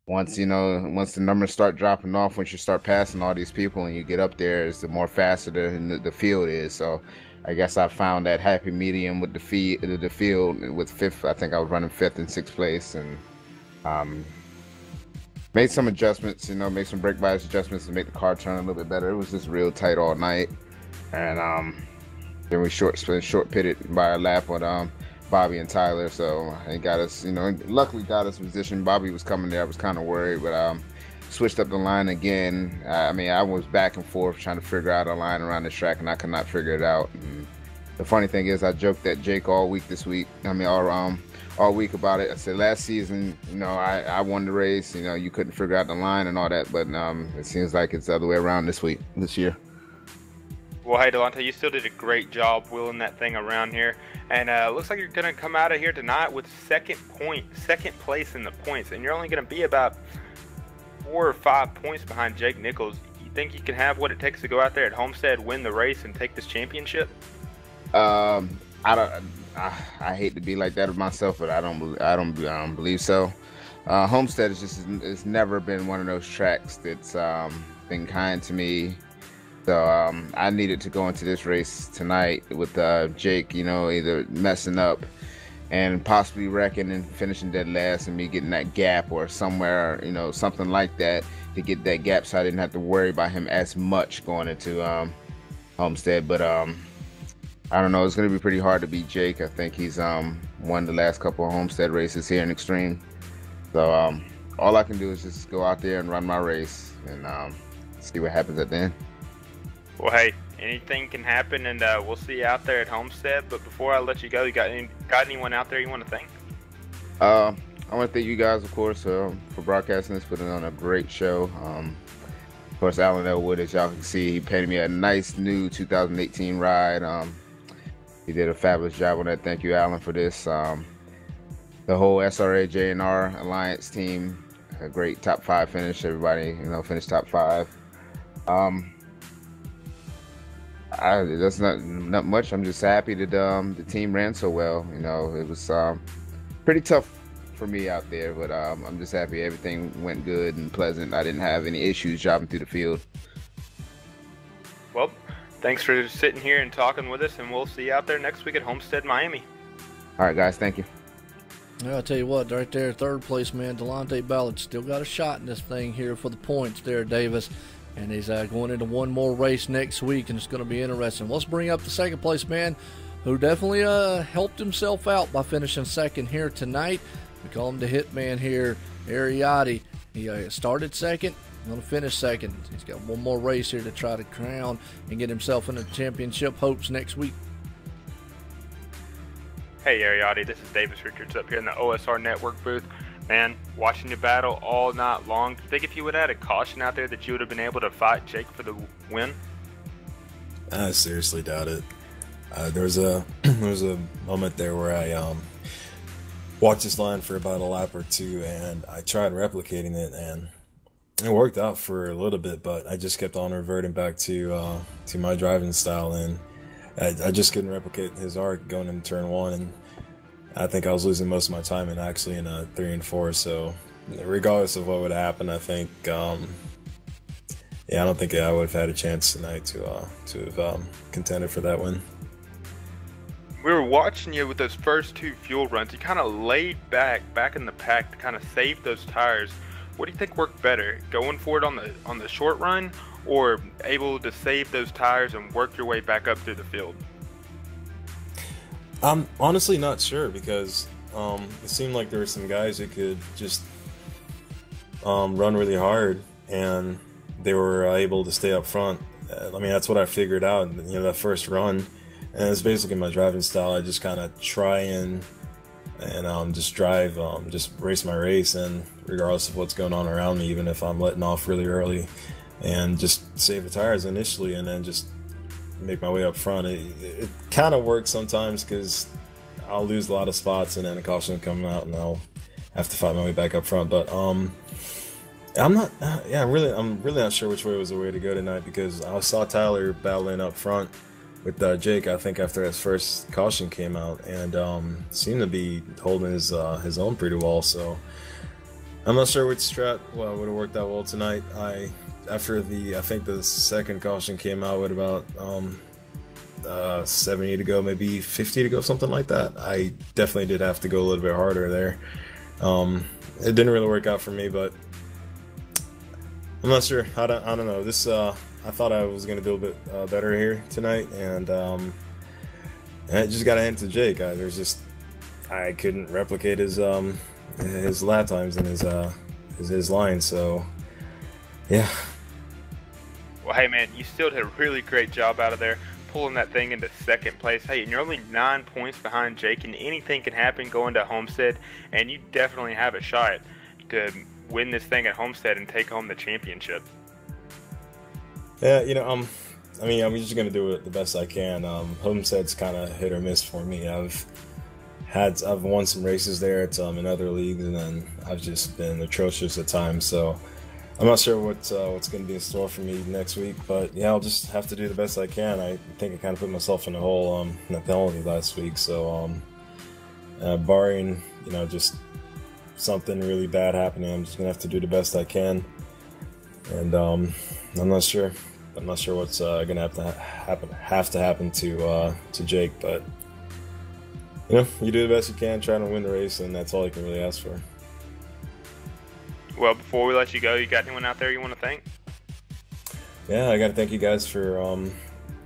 once the numbers start dropping off, once you start passing all these people and you get up there, is the more faster the field is. So I guess I found that happy medium with the field with fifth. I think I was running 5th and 6th place, and made some adjustments, make some brake bias adjustments to make the car turn a little bit better. It was just real tight all night, and then we short pitted by a lap with Bobby and Tyler, so it got us, luckily got us in position. Bobby was coming there. I was kind of worried, but switched up the line again. I was back and forth trying to figure out a line around the track, and I could not figure it out. And the funny thing is, I joked at Jake all week this week. All week about it. I said last season, I won the race. You couldn't figure out the line and all that, but it seems like it's the other way around this year. Well, hey, Delonte, you still did a great job wheeling that thing around here. And looks like you're going to come out of here tonight with second place in the points. And you're only going to be about 4 or 5 points behind Jake Nichols. You think you can have what it takes to go out there at Homestead, win the race, and take this championship? I hate to be like that of myself, but I don't believe so. Homestead it's never been one of those tracks that's been kind to me. So I needed to go into this race tonight with Jake, either messing up and possibly wrecking and finishing dead last, and me getting that gap or somewhere, something like that to get that gap, so I didn't have to worry about him as much going into Homestead. But I don't know. It's going to be pretty hard to beat Jake. I think he's won the last couple of Homestead races here in Extreme. So all I can do is just go out there and run my race, and see what happens at the end. Well, hey, anything can happen, and we'll see you out there at Homestead. But before I let you go, you got anyone out there you want to thank? I want to thank you guys, of course, for broadcasting this, putting on a great show. Of course, Alan Elwood, as y'all can see, he painted me a nice new 2018 ride. He did a fabulous job on that. Thank you, Alan, for this. The whole SRA JNR Alliance team, a great top 5 finish. Everybody, finished top 5. That's not much. I'm just happy that the team ran so well. It was pretty tough for me out there, but I'm just happy everything went good and pleasant. I didn't have any issues driving through the field. Well, thanks for sitting here and talking with us, and we'll see you out there next week at Homestead, Miami. All right, guys, thank you. Yeah, I'll tell you what, right there, third place, man, Delonte Ballard still got a shot in this thing here for the points there, Davis. And he's going into one more race next week, and it's going to be interesting. Let's bring up the second place man, who definitely helped himself out by finishing second here tonight. We call him the hitman here, Ariati. He started second, going to finish second. He's got one more race here to try to crown and get himself into the championship hopes next week. Hey, Ariati, this is Davis Richards up here in the OSR Network booth. Man, watching you battle all night long, do you think if you would have had a caution out there that you would have been able to fight Jake for the win? I seriously doubt it. There was a moment there where I watched this line for about a lap or two, and I tried replicating it, and it worked out for a little bit, but I just kept on reverting back to my driving style, and I just couldn't replicate his arc going into turn 1, and I think I was losing most of my time in 3 and 4. So regardless of what would happen, I think, I don't think I would have had a chance tonight to have contended for that win. We were watching you with those first 2 fuel runs. You kind of laid back in the pack to kind of save those tires. What do you think worked better, going for it on the short run, or able to save those tires and work your way back up through the field? I'm honestly not sure, because it seemed like there were some guys who could just run really hard, and they were able to stay up front. I mean, that's what I figured out, that first run, and it's basically my driving style. I just kind of try and just drive, just race my race, and regardless of what's going on around me, even if I'm letting off really early, and just save the tires initially, and then just make my way up front. It kind of works sometimes, because I'll lose a lot of spots, and then a caution will come out, and I'll have to fight my way back up front. But I'm really not sure which way was the way to go tonight, because I saw Tyler battling up front with Jake, I think, after his first caution came out, and seemed to be holding his own pretty well. So I'm not sure which strat would have worked out well tonight. After I think the second caution came out with about 70 to go, maybe 50 to go, something like that. I definitely did have to go a little bit harder there. It didn't really work out for me, but I'm not sure. I don't know. This I thought I was gonna do a bit better here tonight, and I just got to hand to Jake. I couldn't replicate his lap times and his line. So yeah. Well, hey man, you still did a really great job out of there, pulling that thing into second place. Hey, and you're only 9 points behind Jake, and anything can happen going to Homestead, and you definitely have a shot to win this thing at Homestead and take home the championship. Yeah, I'm just gonna do it the best I can. Homestead's kind of hit or miss for me. I've won some races there in other leagues, and then I've just been atrocious at times. So I'm not sure what's going to be in store for me next week, but yeah, I'll just have to do the best I can. I think I kind of put myself in a hole in the penalty last week, so barring just something really bad happening, I'm just gonna have to do the best I can. And I'm not sure what's gonna have to happen to Jake, but you do the best you can, trying to win the race, and that's all you can really ask for. Well, before we let you go, you got anyone out there you want to thank? Yeah, I got to thank you guys for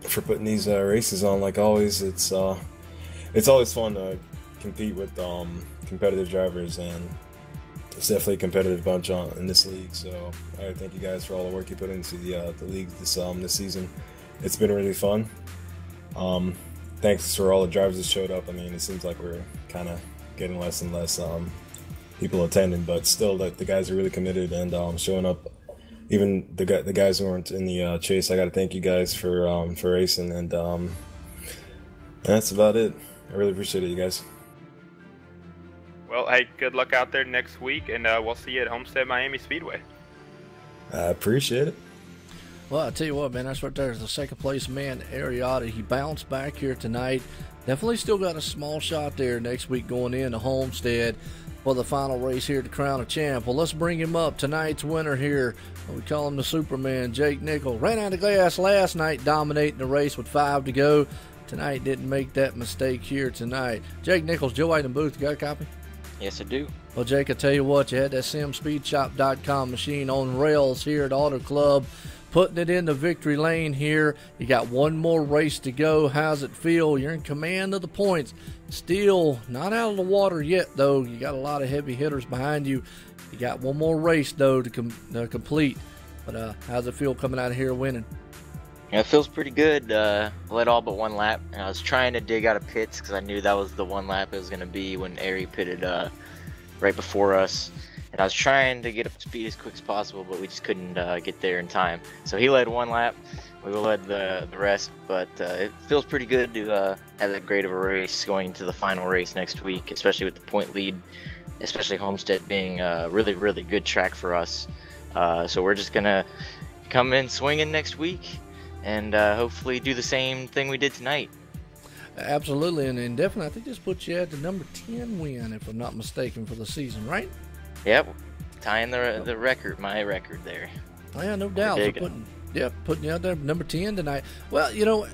putting these races on. Like always, it's always fun to compete with competitive drivers, and it's definitely a competitive bunch in this league. So I thank you guys for all the work you put into the league this season. It's been really fun. Thanks for all the drivers that showed up. I mean, it seems like we're kind of getting less and less people attending, but still, the guys are really committed and showing up. Even the guys who weren't in the chase, I got to thank you guys for racing, and that's about it. I really appreciate it, you guys. Well, hey, good luck out there next week, and we'll see you at Homestead Miami Speedway. I appreciate it. Well, I tell you what, man, that's right there. The second place man, Ariotti. He bounced back here tonight. Definitely still got a small shot there next week going into Homestead for the final race here to crown a champ. Well, let's bring him up. Tonight's winner here, we call him the Superman, Jake Nichols. Ran out of gas last night, dominating the race with 5 to go. Tonight didn't make that mistake here tonight. Jake Nichols, Joe White and Booth, you got a copy? Yes, I do. Well, Jake, I tell you what, you had that SimSpeedShop.com machine on rails here at Auto Club, putting it in the victory lane here. You got one more race to go. How's it feel? You're in command of the points. Still not out of the water yet, though. You got a lot of heavy hitters behind you. You got one more race, though, to complete. But how's it feel coming out of here winning? Yeah, it feels pretty good. Led all but one lap. And I was trying to dig out of pits because I knew that was the one lap it was going to be when Ari pitted right before us. And I was trying to get up to speed as quick as possible, but we just couldn't get there in time. So he led one lap. We led the rest, but it feels pretty good to have that great of a race going into the final race next week, especially with the point lead, especially Homestead being a really, really good track for us. So we're just going to come in swinging next week and hopefully do the same thing we did tonight. Absolutely, and definitely I think this puts you at the number 10 win, if I'm not mistaken, for the season, right? Yep, tying the record, my record there. Oh, yeah, no doubt. So putting you out there, number 10 tonight. Well, you know,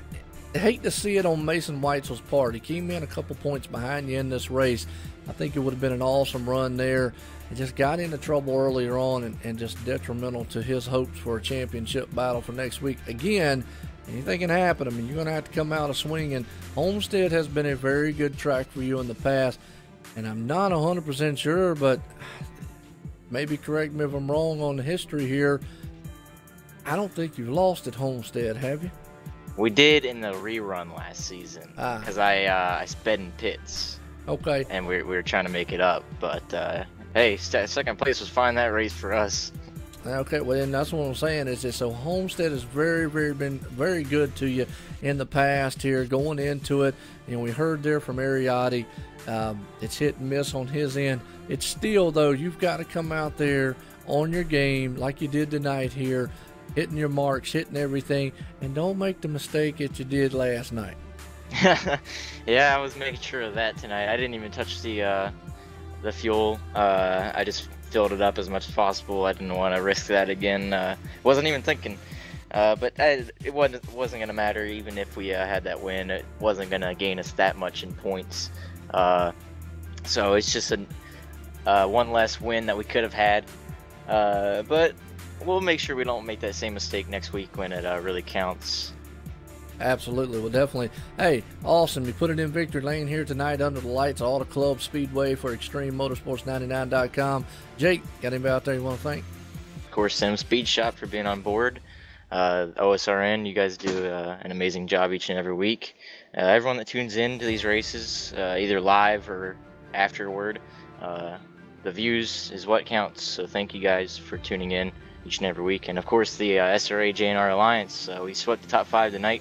I hate to see it on Mason Weitzel's part. He came in a couple points behind you in this race. I think it would have been an awesome run there. He just got into trouble earlier on and just detrimental to his hopes for a championship battle for next week. Again, anything can happen. I mean, you're going to have to come out of swinging. Homestead has been a very good track for you in the past, and I'm not 100% sure, but maybe correct me if I'm wrong on the history here. I don't think you've lost at Homestead, have you? We did in the rerun last season because I sped in pits. Okay. And we were trying to make it up, but hey, second place was fine that race for us. Okay, well then that's what I'm saying is that so Homestead has been very good to you in the past here going into it. You know, we heard there from Ariotti, it's hit and miss on his end. It's still though, you've got to come out there on your game like you did tonight here, hitting your marks, hitting everything, and don't make the mistake that you did last night. Yeah, I was making sure of that tonight. I didn't even touch the fuel. I just filled it up as much as possible. I didn't want to risk that again. Wasn't even thinking. But it wasn't going to matter even if we had that win. It wasn't going to gain us that much in points. So it's just a one less win that we could have had. But we'll make sure we don't make that same mistake next week when it really counts. Absolutely. Well, definitely. Hey, awesome. You put it in victory lane here tonight under the lights of Auto Club Speedway for ExtremeMotorsports99.com. Jake, got anybody out there you want to thank? Of course, Sim Speed Shop for being on board. OSRN, you guys do an amazing job each and every week. Everyone that tunes in to these races, either live or afterward, the views is what counts. So thank you guys for tuning in each and every week. And of course, the SRA JNR Alliance. We swept the top 5 tonight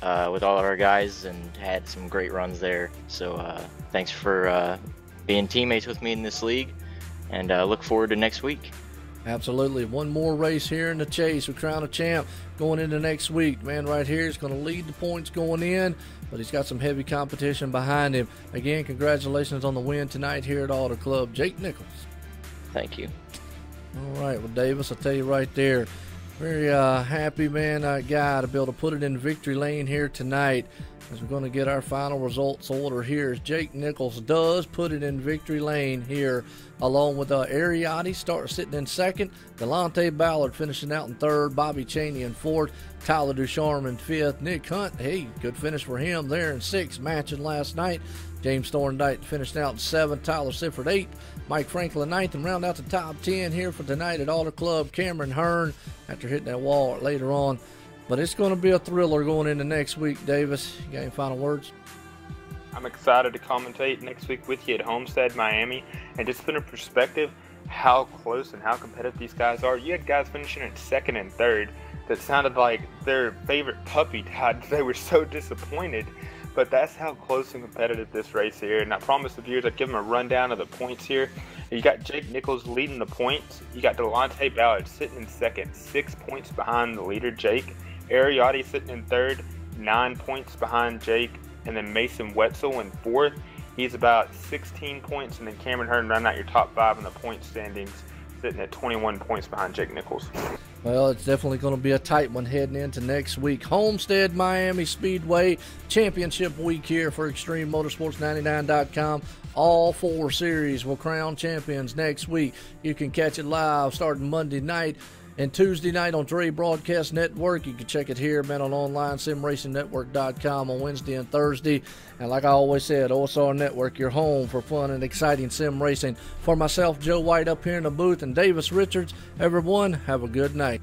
with all of our guys and had some great runs there. So thanks for being teammates with me in this league, and look forward to next week. Absolutely. One more race here in the chase. We crown a champ going into next week. Man right here is going to lead the points going in, but he's got some heavy competition behind him. Again, congratulations on the win tonight here at Auto Club. Jake Nichols. Thank you. All right. Well, Davis, I'll tell you right there, very happy, man, guy to be able to put it in victory lane here tonight. As we're going to get our final results order here, as Jake Nichols does put it in victory lane here, along with Ariotti sitting in second, Delonte Ballard finishing out in third, Bobby Chaney in fourth, Tyler Ducharme in fifth, Nick Hunt, hey, good finish for him there in sixth, matching last night. James Thorndike finished out in 7th, Tyler Sifford 8th, Mike Franklin 9th, and round out the top 10 here for tonight at Auto Club, Cameron Hearn, after hitting that wall later on. But it's going to be a thriller going into next week. Davis, you got any final words? I'm excited to commentate next week with you at Homestead, Miami, and just put in perspective how close and how competitive these guys are. You had guys finishing in 2nd and 3rd that sounded like their favorite puppy died. They were so disappointed, but that's how close and competitive this race here. And I promised the viewers I'd give them a rundown of the points here. You got Jake Nichols leading the points. You got Delonte Ballard sitting in 2nd, 6 points behind the leader, Jake. Ariotti sitting in 3rd, 9 points behind Jake. And then Mason Wetzel in 4th. He's about 16 points. And then Cameron Hearn rounding out your top 5 in the point standings, sitting at 21 points behind Jake Nichols. Well, it's definitely going to be a tight one heading into next week. Homestead Miami Speedway Championship Week here for ExtremeMotorsports99.com. All 4 series will crown champions next week. You can catch it live starting Monday night and Tuesday night on Dre Broadcast Network. You can check it here, man, on online, simracingnetwork.com on Wednesday and Thursday. And like I always said, OSR Network, your home for fun and exciting sim racing. For myself, Joe White up here in the booth, and Davis Richards, everyone, have a good night.